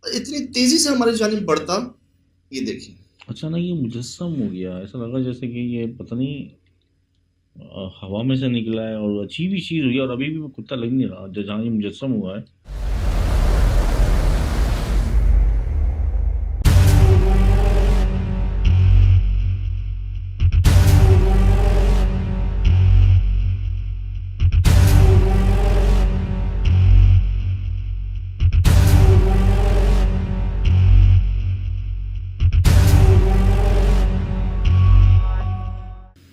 इतनी तेज़ी से हमारे जानिब बढ़ता, ये देखें अचानक ये मुजस्सम हो गया, ऐसा लगा जैसे कि ये पता नहीं हवा में से निकला है और अजीब ही चीज़ हुई है, और अभी भी वो कुत्ता लग नहीं रहा जहाँ ये मुजस्सम हुआ है।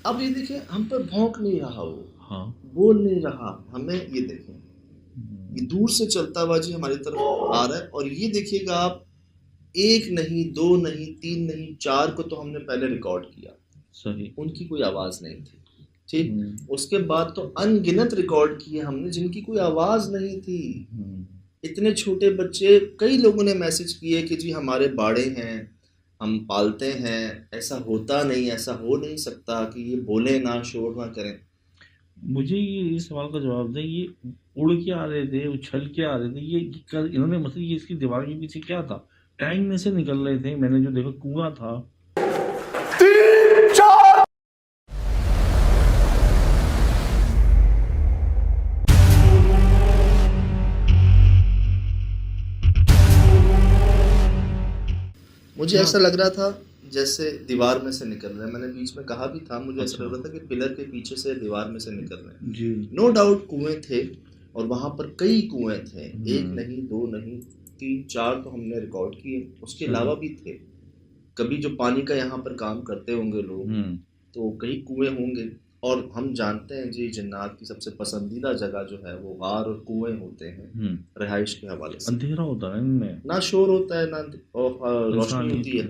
अब ये देखें हम पर भौंक नहीं रहा, वो हाँ, बोल नहीं रहा, हमें ये देखें ये दूर से चलता हुआ जी हमारी तरफ आ रहा है। और ये देखिएगा आप, 1 नहीं 2 नहीं 3 नहीं 4 को तो हमने पहले रिकॉर्ड किया, सही, उनकी कोई आवाज़ नहीं थी, ठीक। उसके बाद तो अनगिनत रिकॉर्ड किए हमने जिनकी कोई आवाज़ नहीं थी। इतने छोटे बच्चे, कई लोगों ने मैसेज किए कि जी हमारे बाड़े हैं, हम पालते हैं, ऐसा होता नहीं, ऐसा हो नहीं सकता कि ये बोले ना, शोर ना करें। मुझे ये इस सवाल का जवाब दे, ये उड़ के आ रहे थे, उछल के आ रहे थे, ये इन्होंने मतलब ये इसकी दीवार के पीछे क्या था, टैंक में से निकल रहे थे, मैंने जो देखा कुआं था। मुझे ऐसा लग रहा था जैसे दीवार में से निकल रहे हैं। मैंने बीच में कहा भी था, मुझे ऐसा लग रहा था कि पिलर के पीछे से दीवार में से निकल रहे हैं। जी। नो डाउट कुएं थे, और वहां पर कई कुएं थे, एक नहीं, दो नहीं, 3-4 तो हमने रिकॉर्ड किए, उसके अलावा भी थे। कभी जो पानी का यहाँ पर काम करते होंगे लोग, तो कई कुएं होंगे। और हम जानते हैं जी, जिन्नात की सबसे पसंदीदा जगह जो है वो गार और कुएं होते हैं रिहाइश के हवाले से। अंधेरा होता है इनमें, ना शोर होता है ना रोशनी होती है।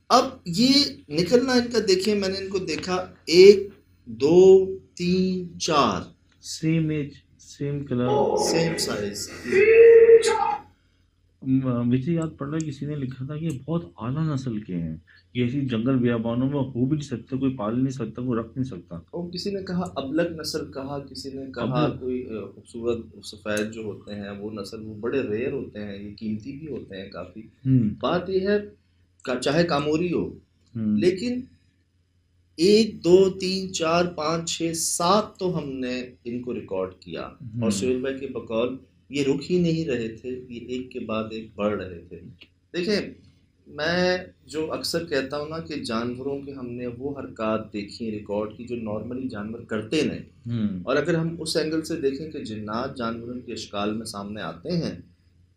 अब ये निकलना इनका देखिए, मैंने इनको देखा 1 2 3 4 same age, same colour, same size. मुझे याद पड़ रहा है किसी ने लिखा था कि ये बहुत आला नस्ल के हैं, ये ऐसी जंगल बियाबानों में हो भी नहीं सकते, कोई पाल नहीं सकता, कोई रख नहीं सकता। और किसी ने कहा अबलग नस्ल कहा, किसी ने कहा कोई खूबसूरत सफ़ेद जो होते हैं वो नस्ल, वो बड़े रेयर होते हैं, ये कीमती भी होते हैं काफ़ी। बात ये है चाहे कामोरी हो, लेकिन 1 2 3 4 5 6 7 तो हमने इनको रिकॉर्ड किया। और सुहेल भाई के बकौल ये रुक ही नहीं रहे थे, ये एक के बाद एक बढ़ रहे थे। देखें, मैं जो अक्सर कहता हूँ ना कि जानवरों के हमने वो हरकत देखी रिकॉर्ड की जो नॉर्मली जानवर करते नहीं। और अगर हम उस एंगल से देखें कि जिन्नात जानवरों के अशकाल में सामने आते हैं,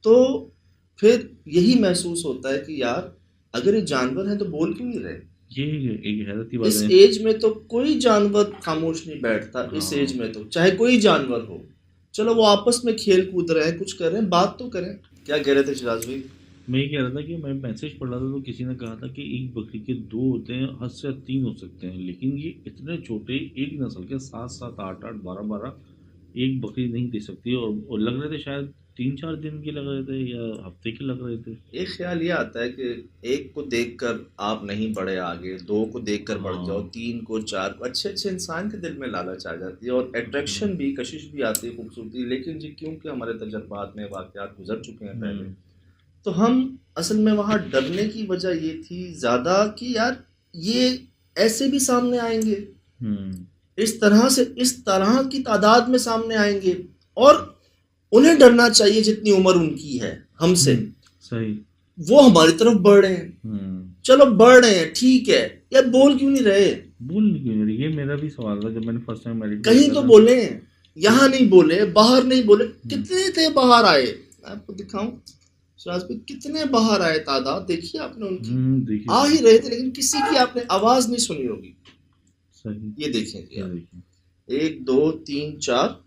तो फिर यही महसूस होता है कि यार अगर ये जानवर हैं तो बोल क्यों नहीं रहे। ये एक हैरत की बात इस है। एज में तो कोई जानवर खामोश नहीं बैठता। इस एज में तो चाहे कोई जानवर हो, चलो वो आपस में खेल कूद रहे हैं, कुछ कर रहे हैं, बात तो करें। क्या कह रहे थे शिराज भाई? मैं ये कह रहा था कि मैं मैसेज पढ़ रहा था तो किसी ने कहा था कि एक बकरी के 2 होते हैं, 10 से 3 हो सकते हैं, लेकिन ये इतने छोटे एक नस्ल के 7-7 8-8 12-12 एक बकरी नहीं दे सकती। और लग रहे थे शायद 3-4 दिन के लग रहे थे या हफ्ते के लग रहे थे। एक ख्याल ये आता है कि एक को देखकर आप नहीं बढ़े आगे, 2 को देखकर बढ़ जाओ, 3 को 4 को। अच्छे अच्छे इंसान के दिल में लालच आ जाती है और अट्रैक्शन भी, कशिश भी आती है, खूबसूरती। लेकिन जी क्योंकि हमारे तजर्बात में वाक़यात गुजर चुके हैं पहले, तो हम असल में वहाँ डरने की वजह ये थी ज़्यादा कि यार ये ऐसे भी सामने आएंगे, इस तरह की तादाद में सामने आएंगे, और उन्हें डरना चाहिए जितनी उम्र उनकी है हमसे। सही। वो हमारी तरफ बढ़ रहे हैं, चलो बढ़ रहे हैं, ठीक है, यार बोल क्यों नहीं रहे? बोल क्यों नहीं रहे? ये मेरा भी सवाल था जब मैंने फर्स्ट टाइम मेडिटेट कहीं तो बोले, यहाँ नहीं बोले, बाहर नहीं बोले। कितने थे बाहर आए, मैं आपको दिखाऊं सिराज भाई, कितने बाहर आए, तादाद देखिए आपने उनकी। आ ही रहे थे, लेकिन किसी की आपने आवाज नहीं सुनी होगी। सही। ये देखें, 1 2 3 4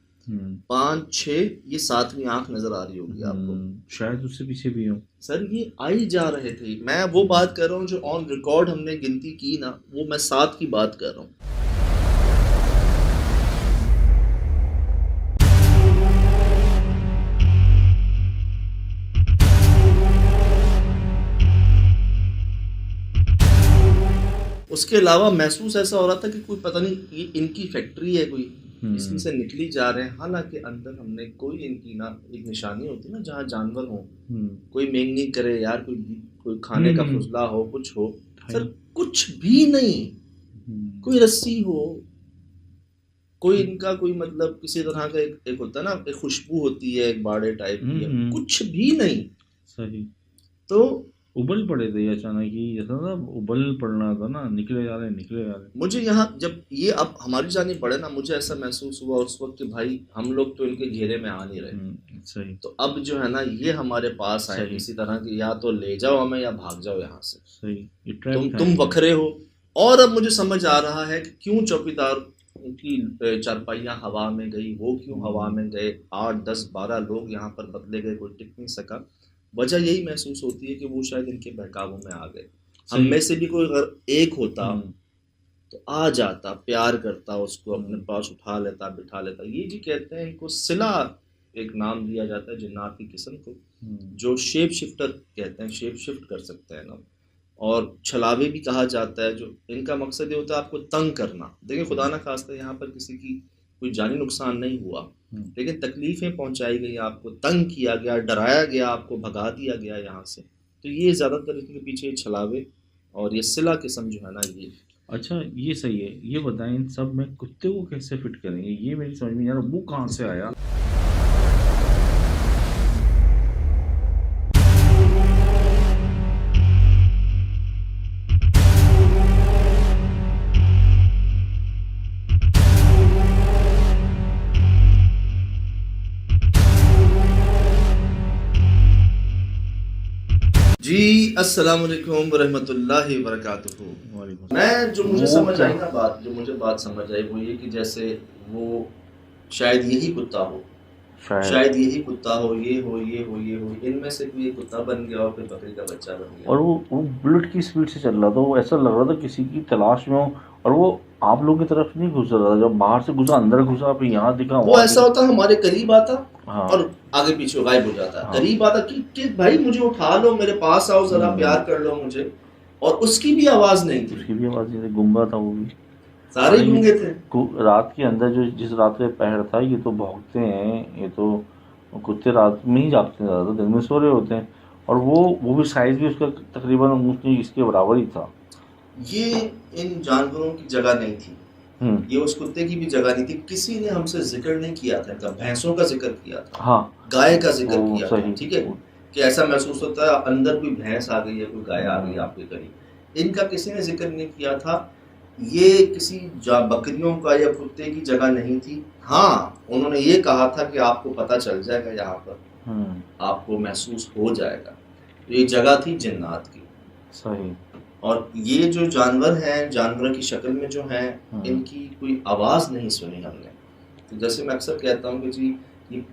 5 6, ये 7वीं आंख नजर आ रही होगी आपको, शायद उससे पीछे भी हो। सर ये आ ही जा रहे थे। मैं वो बात कर रहा हूँ जो ऑन रिकॉर्ड हमने गिनती की ना, वो मैं 7 की बात कर रहा हूँ। उसके अलावा महसूस ऐसा हो रहा था कि कोई पता नहीं ये इनकी फैक्ट्री है, कोई इसमें से निकली जा रहे हैं। हालांकि अंदर हमने कोई इनकी ना एक निशानी होती ना जहाँ जानवर हो, कोई मेंगनी करे यार, कोई खाने का फुजला हो, कुछ हो, सर कुछ भी नहीं। कोई रस्सी हो, कोई इनका कोई मतलब किसी तरह का एक होता है ना, एक खुशबू होती है, एक बाड़े टाइप की, कुछ भी नहीं। सही। तो उबल पड़े थे अचानक ही, जैसा ना उबल पड़ना था ना, निकले जा रहे। मुझे यहाँ जब ये अब हमारी जानी पड़े ना, मुझे ऐसा महसूस हुआ उस वक्त कि भाई हम लोग तो इनके घेरे में आ नहीं रहे। सही। तो अब जो है ना ये हमारे पास आए किसी तरह की, या तो ले जाओ हमें या भाग जाओ यहाँ से। सही। तुम वखरे हो। और अब मुझे समझ आ रहा है कि क्यों चौकीदार की चारपाइयाँ हवा में गई, वो क्यों हवा में गए, 8 10 12 लोग यहाँ पर बदले गए, कोई टिक नहीं सका। वजह यही महसूस होती है कि वो शायद इनके बहकावों में आ गए। हम में से भी कोई अगर एक होता तो आ जाता, प्यार करता, उसको अपने पास उठा लेता, बिठा लेता। ये जी कहते हैं इनको सिला एक नाम दिया जाता है जिन्नात की किस्म को, जो शेप शिफ्टर कहते हैं, शेप शिफ्ट कर सकते हैं ना। और छलावे भी कहा जाता है, जो इनका मकसद ये होता है आपको तंग करना। देखिए खुदा ना खास्ता यहाँ पर किसी की कोई जानी नुकसान नहीं हुआ, लेकिन तकलीफें पहुंचाई गई, आपको तंग किया गया, डराया गया, आपको भगा दिया गया यहाँ से। तो ये ज़्यादातर इनके पीछे छलावे और ये सिला किस्म जो है ना ये। अच्छा ये सही है। ये बताएं इन सब में कुत्ते को कैसे फिट करेंगे, ये मेरी समझ में यार वो कहाँ से आया। अस्सलाम वालेकुम रहमतुल्लाहि व बरकातुहू। मैं जो मुझे समझ आई ना बात, जो मुझे बात समझ आई वो ये कि जैसे वो शायद यही कुत्ता हो, शायद यही कुत्ता हो, ये हो, ये हो, ये हो, इनमें से कोई एक कुत्ता बन गया और फिर बकरी का बच्चा बन गया। और वो बुलेट की स्पीड से चल रहा था, वो ऐसा लग रहा था किसी की तलाश में हो, और वो आप लोगों की तरफ नहीं घुस रहा था, जब बाहर से घुसा अंदर घुसा, फिर यहाँ दिखा वो ऐसा होता हमारे करीब आता हाँ। और आगे पीछे गायब हो जाता। हाँ। करीब आता कि भाई मुझे उठा लो, मेरे पास आओ, जरा प्यार कर लो मुझे, और उसकी भी आवाज नहीं थी, उसकी भी आवाज नहीं थी, गुंगा था वो भी, सारे ही गूंगे थे। रात के अंदर जो जिस रात का पहर था, ये तो भौंकते हैं, ये तो कुत्ते रात में ही जागते हैं, ज़्यादा दिन में सो रहे होते हैं, और वो भी साइज भी उसका तकरीबन इसके बराबर ही था। ये इन जानवरों की जगह नहीं थी, ये उस कुत्ते की भी जगह नहीं थी। किसी ने हमसे जिक्र नहीं किया था इनका, भैंसों का जिक्र किया था, हाँ, गाय का जिक्र किया था, सही। ठीक है, कि ऐसा महसूस होता है अंदर कोई भैंस आ गई है, कोई गाय आ गई आपके करीब। इनका किसी ने जिक्र नहीं किया था। ये किसी बकरियों का या कुत्ते की जगह नहीं थी। हाँ, उन्होंने ये कहा था कि आपको पता चल जाएगा, यहाँ पर आपको महसूस हो जाएगा। ये जगह थी जिन्नात की, सही। और ये जो जानवर हैं, जानवरों की शक्ल में जो हैं, इनकी कोई आवाज़ नहीं सुनी हमने। तो जैसे मैं अक्सर कहता हूँ कि जी ये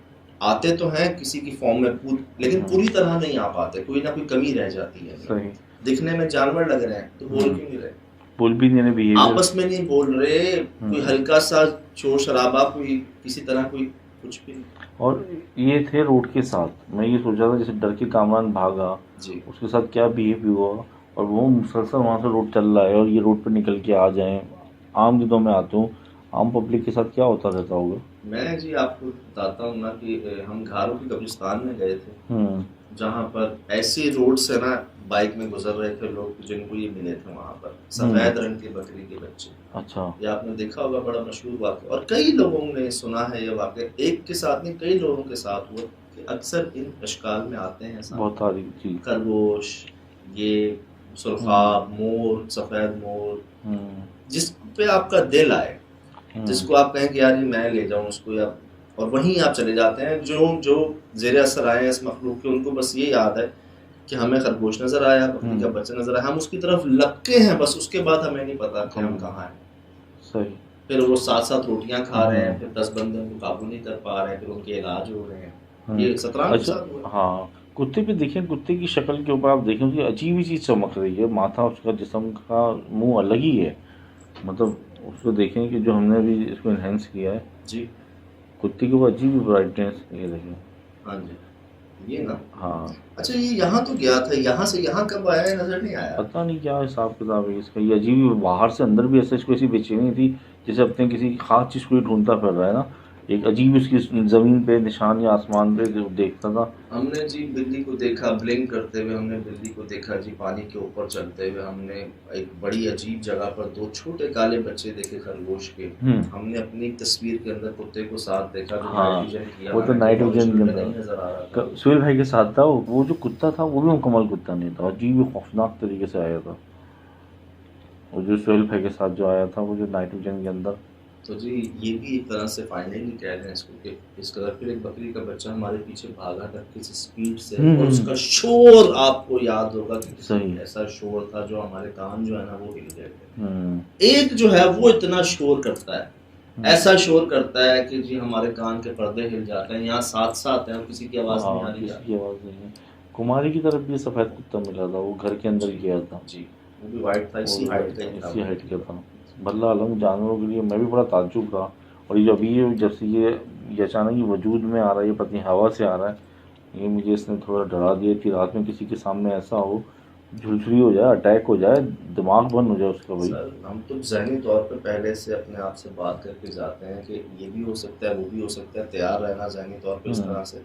आते तो हैं किसी की फॉर्म में, लेकिन पूरी तरह नहीं आ पाते, कोई ना कोई कमी रह जाती है। सही। दिखने में जानवर लग रहे हैं तो बोल क्यों नहीं रहे, बोल भी नहीं रहे, आपस में नहीं बोल रहे, कोई हल्का सा शोर शराबा, कोई किसी तरह कोई कुछ भी नहीं। और ये थे रोड के साथ। मैं ये सोच रहा था जैसे डर के कामरान भागा जी, उसके साथ क्या बिहेव हुआ, और वो मुसलसल वहाँ से रोड चल रहा है और ये रोड पर निकल के आ जाएं। आम दिनों में आते हूँ, आम पब्लिक के साथ क्या होता रहता होगा। मैं जी आपको बताता हूँ ना कि हम घारों के कब्रिस्तान में गए थे, जहाँ पर ऐसे रोड से ना बाइक में गुजर रहे थे लोग, जिनको ये मिले थे वहाँ पर, सफेद रंग के बकरी के बच्चे। अच्छा। ये आपने देखा होगा, बड़ा मशहूर वाक़या, और कई लोगों ने सुना है ये वाक़या, एक के साथ नहीं कई लोगों के साथ हुआ कि अक्सर इन अशकाल में आते हैं बहुत सारी चीज, खरगोश, ये सुरखाब, मोर, सफेद मोर, जिस पे आपका दिल आए, जिसको आप कहें कि यार ये मैं ले जाऊं उसको, या और वहीं आप चले जाते हैं। जो जेर असर आए इस मखलूक के, उनको बस ये याद है कि हमें खरगोश नजर आया, बकरी का बच्चा नजर आया, हम उसकी तरफ लगते हैं, बस उसके बाद हमें नहीं पता कि हम कहाँ हैं। सही। फिर वो साथ साथ रोटियां खा रहे हैं, फिर 10 बंदे उनको काबू नहीं कर पा रहे हैं, फिर उनके इलाज हो रहे हैं। ये 17 के साथ हुआ। हाँ, कुत्ते पे देखें, कुत्ते की शक्ल के ऊपर आप देखें, उसकी अजीब ही चीज़ चमक रही है। माथा, उसका जिस्म का मुंह अलग ही है, मतलब उसको देखें कि जो हमने अभी इसको इन्हेंस किया है जी, कुत्ते के ऊपर अजीब ही ब्राइटनेस, ये देखें। हाँ जी, ये ना। हाँ, अच्छा, ये यहाँ तो गया था, यहाँ से यहाँ कब आया है नजर नहीं आया। पता नहीं क्या हिसाब किताब है इसका। ये अजीब ही, बाहर से अंदर भी ऐसे इसको ऐसी बेचैनी थी जैसे अपने किसी खास चीज़ को ही ढूंढता फिर रहा है ना। एक अजीब उसकी ज़मीन पे निशान या आसमान पे जो देखता था। हमने जी बिल्ली को देखा ब्लिंक करते हुए, हमने बिल्ली को देखा जी पानी के ऊपर चलते हुए, हमने एक बड़ी अजीब जगह पर 2 छोटे काले बच्चे देखे खरगोश के, हमने अपनी तस्वीर के अंदर कुत्ते को साथ देखा जो हाँ, नाइट विजन किया, वो तो नाइट विजन के नहीं नजर आ रहा था। सुहेल भाई के साथ था वो जो कुत्ता था, वो भी मुकम्मल कुत्ता नहीं था, अजीब ही खौफनाक तरीके से आया था। वो जो सुहेल भाई के साथ जो आया था, वो जो नाइट विजन के अंदर। तो जी ये भी एक तरह से फाइनली कह रहे हैं इसको कि इस कदर फिर एक बकरी का बच्चा हमारे पीछे भागा था किसी स्पीड से, और उसका शोर आपको याद होगा कि सही ऐसा शोर था जो हमारे कान जो है ना वो हिल गए थे। एक जो है वो इतना शोर करता है, ऐसा शोर करता है कि जी हमारे कान के पर्दे हिल जाते हैं, यहाँ साथ साथ है और किसी की आवाज नहीं आ रही, किसी की आवाज नहीं है। कुमारी की तरफ भी सफेद कुत्ता मिला था, वो घर के अंदर गया था जी, वो भी वाइट था, इसी हाइट का था। बल्ला अलग जानवरों के लिए मैं भी बड़ा ताज्जुब रहा। और ये अभी जब से ये अचानक ही वजूद में आ रहा है, ये पत्नी हवा से आ रहा है, ये मुझे इसने थोड़ा डरा दिया कि रात में किसी के सामने ऐसा हो, झुलझुली हो जाए, अटैक हो जाए, दिमाग बंद हो जाए उसका। भाई सर, हम तो ज़हनी तौर पर पहले से अपने आप से बात करके जाते हैं कि ये भी हो सकता है, वो भी हो सकता है, तैयार रहना ज़हनी तौर पर इस तरह से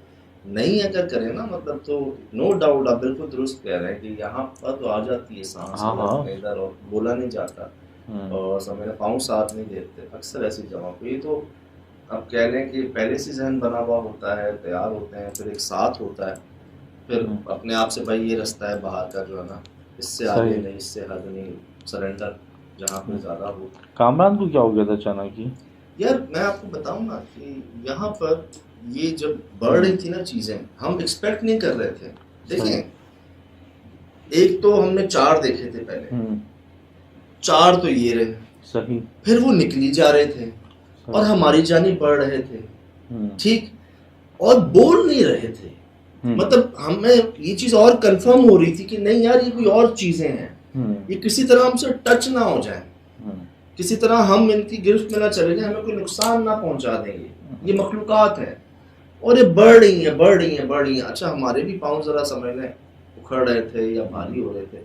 नहीं अगर करें ना, मतलब तो नो डाउट आप बिल्कुल दुरुस्त कह रहे हैं कि यहाँ पर तो आ जाती है सांस इधर और बोला नहीं जाता, और समय पाँव साथ नहीं देते अक्सर ऐसी जगहों पे। ये तो अब कह लें कि पहले से जहन बना हुआ होता है, तैयार होते हैं, फिर एक साथ होता है, फिर अपने आप से भाई ये रास्ता है बाहर का जो है ना, इससे आगे नहीं, इससे हद नहीं, सरेंडर जहाँ पे ज़्यादा हो। कामरान को क्या हो गया था अचानक ही? यार मैं आपको बताऊँ ना कि यहाँ पर ये जब बढ़ रही थी ना चीज़ें, हम एक्सपेक्ट नहीं कर रहे थे। देखें एक तो हमने 4 देखे थे पहले, 4 तो ये रहे, सही, फिर वो निकली जा रहे थे और हमारी जानी बढ़ रहे थे, ठीक, और बोल नहीं रहे थे। मतलब हमें ये चीज और कंफर्म हो रही थी कि नहीं यार ये कोई और चीजें हैं, ये किसी तरह हमसे टच ना हो जाए, किसी तरह हम इनकी गिरफ्त में ना चले जाए, हमें कोई नुकसान ना पहुंचा देंगे, ये मखलूकात है और ये बढ़ रही है बढ़ रही है बढ़ रही है। अच्छा हमारे भी पाँव जरा समझ लें उखड़ रहे थे या भारी हो रहे थे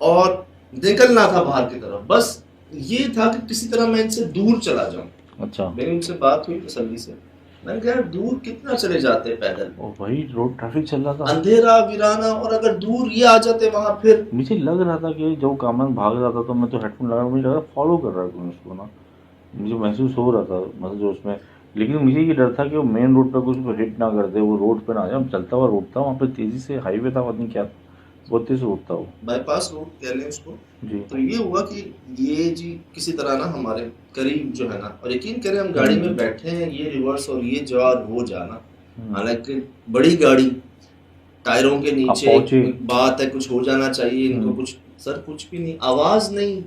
और निकलना था बाहर की तरफ, बस ये था कि किसी तरह मैं इनसे दूर चला जाऊं। अच्छा, मेरी उनसे बात हुई तसल्ली से, मैंने कहा दूर कितना चले जाते पैदल, और वही रोड ट्रैफिक चल रहा था, अंधेरा वीराना, और अगर दूर ये आ जाते वहां फिर। मुझे लग रहा था कि जब कामन भाग रहा था तो मैं तो हेडफोन लगा, मुझे लगा फॉलो कर रहा है कोई उसको ना, मुझे महसूस हो रहा था मतलब जो उसमें, लेकिन मुझे ये डर था कि वो मेन रोड पर कुछ हिट ना कर दे, वो रोड पे ना आ जाए, चलता हुआ रोड था वहाँ पे तेजी से, हाईवे था पता नहीं क्या, बहुत तेज रोड था वो, बाईपास रोड कह लें उसको जी। तो ये हुआ कि ये जी किसी तरह ना हमारे करीब जो है ना, और यकीन करें हम गाड़ी में बैठे हैं, ये रिवर्स और ये जो हो जाना, हालांकि बड़ी गाड़ी टायरों के नीचे बात है, कुछ हो जाना चाहिए इनको, कुछ सर कुछ भी नहीं, आवाज नहीं,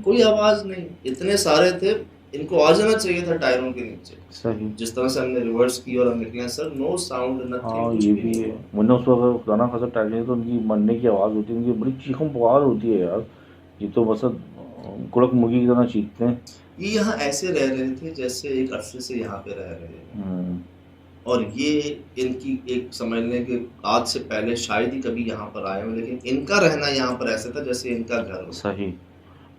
कोई आवाज नहीं, इतने सारे थे, इनको आ जाना चाहिए था टायरों के नीचे। सही, जिस तरह से हमने रिवर्स की और हम निकले सर, नो साउंड नथिंग, हाँ कुछ ये भी भी नहीं है, हुआ। वरना उस वक्त गाना खासा टाइम तो उनकी मरने की आवाज़ होती है, उनकी बड़ी चीखों पुकार होती है यार, ये तो बस कुड़क मुर्गी की तरह चीखते हैं। ये यहाँ ऐसे रह रहे थे जैसे एक अरसे से यहाँ पे रह रहे हैं, और ये इनकी एक समझ लें कि आज से पहले शायद ही कभी यहाँ पर आए हो, लेकिन इनका रहना यहाँ पर ऐसे था जैसे इनका घर हो। सही,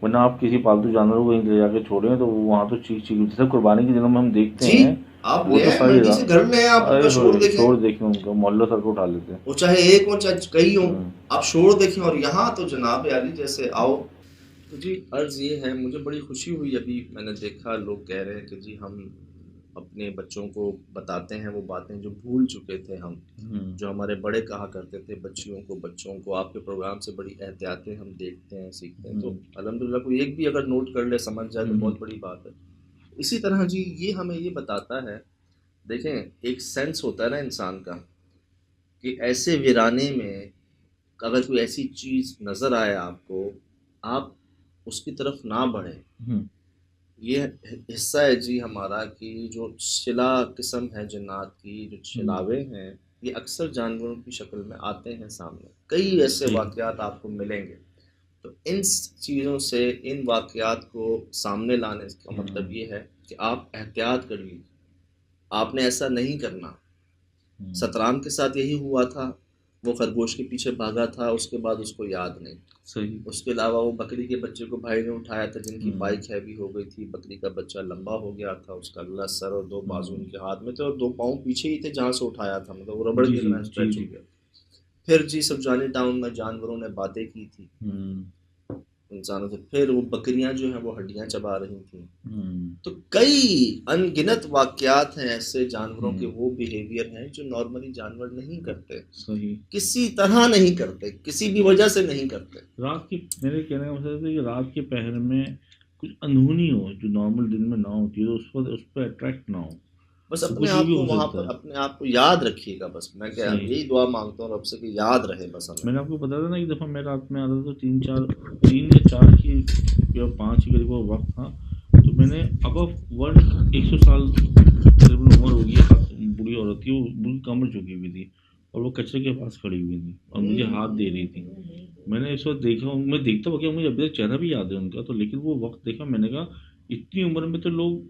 वरना आप किसी पालतू जानवर को कहीं ले जाके छोड़ें तो वो वहाँ तो चीख चीख, जैसे कुर्बानी के दिनों में हम देखते जी, हैं, आप वो ले तो आए सही मंडी था। से घर ले आए, आप उनका शोर देखें, उनका मोहल्ला सर को उठा लेते हैं, वो चाहे एक हो चाहे कई हो, आप शोर देखें, और यहाँ तो जनाब यारी जैसे आओ। तो जी अर्ज ये है, मुझे बड़ी खुशी हुई, अभी मैंने देखा लोग कह रहे हैं कि जी हम अपने बच्चों को बताते हैं वो बातें जो भूल चुके थे हम, जो हमारे बड़े कहा करते थे बच्चों को आपके प्रोग्राम से बड़ी एहतियातें हम देखते हैं, सीखते हैं, तो अल्हम्दुलिल्लाह कोई एक भी अगर नोट कर ले, समझ जाए तो बहुत बड़ी बात है। इसी तरह जी ये हमें ये बताता है, देखें एक सेंस होता है ना इंसान का कि ऐसे वीराने में अगर कोई ऐसी चीज़ नज़र आए आपको, आप उसकी तरफ ना बढ़ें। ये हिस्सा है जी हमारा कि जो शिला किस्म है जन्नात की, जो छिलावे हैं, ये अक्सर जानवरों की शक्ल में आते हैं सामने, कई ऐसे वाक़यात आपको मिलेंगे। तो इन चीज़ों से, इन वाक़यात को सामने लाने का मतलब ये है कि आप एहतियात कर लीजिए, आपने ऐसा नहीं करना। सतराम के साथ यही हुआ था, वो खरगोश के पीछे भागा था, उसके बाद उसको याद नहीं। सही, उसके अलावा वो बकरी के बच्चे को भाई ने उठाया था, जिनकी बाइक हैवी हो गई थी, बकरी का बच्चा लंबा हो गया था, उसका अगला सर और 2 बाजू उनके हाथ में थे और 2 पाँव पीछे ही थे जहाँ से उठाया था, मतलब वो रबड़ की तरह स्ट्रेच हो गया। फिर जी सबजानी टाउन में जानवरों ने बातें की थी इंसानों से, फिर वो बकरियां जो हैं वो हड्डियां चबा रही थी। तो कई अनगिनत वाकयात हैं ऐसे जानवरों के, वो बिहेवियर हैं जो नॉर्मली जानवर नहीं करते, सही, किसी तरह नहीं करते, किसी भी वजह से नहीं करते। रात की, मेरे कहने का मतलब है कि रात के पहर में कुछ अनहोनी हो जो नॉर्मल दिन में ना होती है, तो उस पर अट्रैक्ट ना हो, बस अपने आप को वहाँ पर अपने आप को याद रखिए बस, मैं क्या यही दुआ मांगता हूँ रब से कि याद रहे बस हमें। मैंने आपको बताया था ना, एक दफ़ा मैं रात में आता था तो 3 या 4 की या 5 के करीब वक्त था, तो मैंने अबव 100 साल तकरीबन उम्र होगी, बूढ़ी औरत थी, वो बिल्कुल कमर झुकी हुई थी और वो कचरे के पास खड़ी हुई थी और मुझे हाथ दे रही थी। मैंने इस वक्त देखा, मैं देखता हुआ क्या, मुझे अभी तक चेहरा भी याद है उनका, तो लेकिन वो वक्त देखा, मैंने कहा इतनी उम्र में तो लोग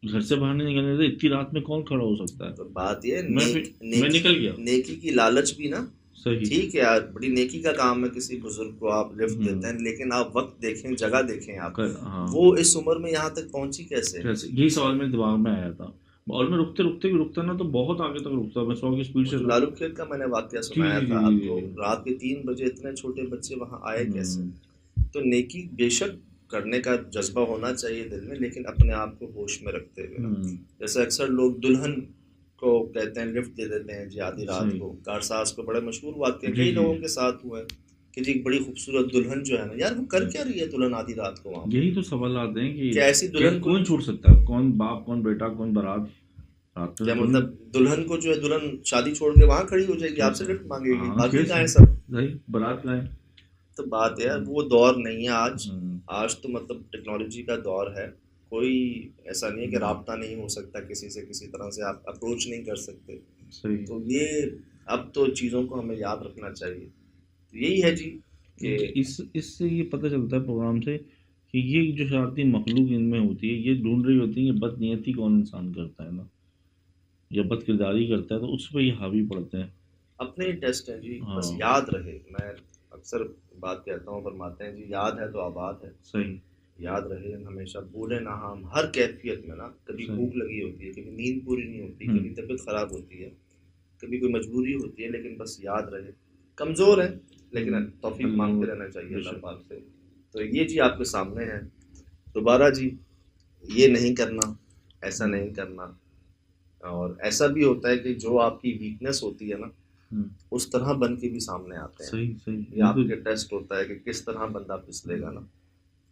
घर से बाहर नहीं निकलने देते, इतनी रात में कौन खड़ा हो सकता है। तो बात ये मैं निकल गया, नेकी की लालच भी ना, सही, ठीक है यार, बड़ी नेकी का काम है, किसी बुजुर्ग को आप लिफ्ट देते हैं, लेकिन आप वक्त देखें, जगह देखें, आप वो इस उम्र में यहाँ तक पहुंची कैसे, यही सवाल मेरे दिमाग में आया था, और मैं रुकते ना तो बहुत आगे तक रुकता, मैं 100 की स्पीड से। लालू खेल का मैंने वाकया सुनाया था आपको, रात के 3 बजे इतने छोटे बच्चे वहाँ आए कैसे। तो नेकी बेशक करने का जज्बा होना चाहिए दिल में, लेकिन अपने आप को होश में रखते हुए। जैसे अक्सर लोग दुल्हन को कहते हैं लिफ्ट दे देते हैं जी आधी रात को, कारसाज को बड़े मशहूर वाक़या कई लोगों के साथ हुए कि जी बड़ी खूबसूरत दुल्हन जो है ना, यार वो कर क्या रही है दुल्हन आधी रात को वहाँ। यही तो सवाल आते हैं कि ऐसी दुल्हन कौन छोड़ सकता है, कौन बाप, कौन बेटा, कौन बारात, क्या मतलब दुल्हन को जो है, दुल्हन शादी छोड़ के वहाँ खड़ी हो जाएगी, आपसे लिफ्ट मांगेगी, बाकी कहाँ है सब। भाई बारात लाए। तो बात है वो दौर नहीं है आज। हम्म, आज तो मतलब टेक्नोलॉजी का दौर है। कोई ऐसा नहीं है कि राब्ता नहीं हो सकता किसी से, किसी तरह से आप अप्रोच नहीं कर सकते। सही। तो ये अब तो चीज़ों को हमें याद रखना चाहिए। तो यही है जी कि इससे ये पता चलता है प्रोग्राम से कि ये जो शरारती मखलूक इनमें होती है, ये ढूंढ रही होती है कि बदनीयती कौन इंसान करता है ना, या बद किरदारी करता है, तो उस पर ये हावी पड़ते हैं। अपने ही टेस्ट हैं जी। बस हाँ। याद रहे, मैं अक्सर बात कहता हूँ, फरमाते हैं जी याद है तो आबाद है। सही। याद रहे हमेशा, भूले ना हम हर कैफियत में ना। कभी सही। भूख लगी होती है, कभी नींद पूरी नहीं होती, हम्म। कभी तबीयत खराब होती है, कभी कोई मजबूरी होती है, लेकिन बस याद रहे कमज़ोर है लेकिन तौफीक मांगते रहना चाहिए अल्लाह पाक से। तो ये जी आपके सामने है। दोबारा जी ये नहीं करना, ऐसा नहीं करना। और ऐसा भी होता है कि जो आपकी वीकनेस होती है ना, हम्म, उस तरह बन के भी सामने आते हैं। सही सही। ये आपके टेस्ट होता है कि किस तरह बंदा फिसलेगा ना।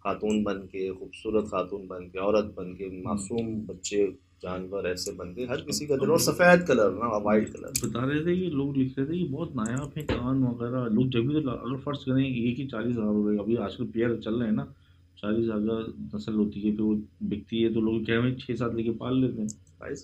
खातून बन के, खूबसूरत खातून बन के, औरत बन के, मासूम बच्चे, जानवर ऐसे बन के, हर किसी का दिल, और सफ़ेद कलर ना, वाइट कलर। बता रहे थे, ये लोग लिख रहे थे ये बहुत नायाब है कान वगैरह, लोग जब भी तो अगर फर्ज करें एक ही 40,000 रुपये, अभी आजकल पेयर चल रहे हैं ना, 40,000 नस्ल होती है, फिर वो बिकती है तो लोग क्या है 6-7 लेके पाल लेते हैं। भाई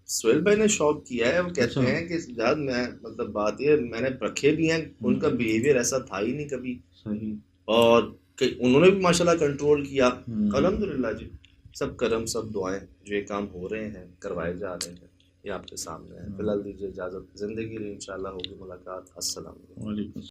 सोहेल भाई ने शौक किया है। वो कहते अच्छा। हैं कि यार मैं मतलब बात ये, मैंने रखे भी हैं, उनका बिहेवियर ऐसा था ही नहीं कभी। सही। और उन्होंने भी माशाल्लाह कंट्रोल किया। हम्म। अल्हम्दुलिल्लाह जी, सब करम, सब दुआएं, जो ये काम हो रहे हैं, करवाए जा रहे हैं, ये आपके सामने है। फिलहाल दीजिए इजाज़त, ज़िंदगी में इंशाल्लाह होगी मुलाकात। अस्सलाम वालेकुम। वालेकुम।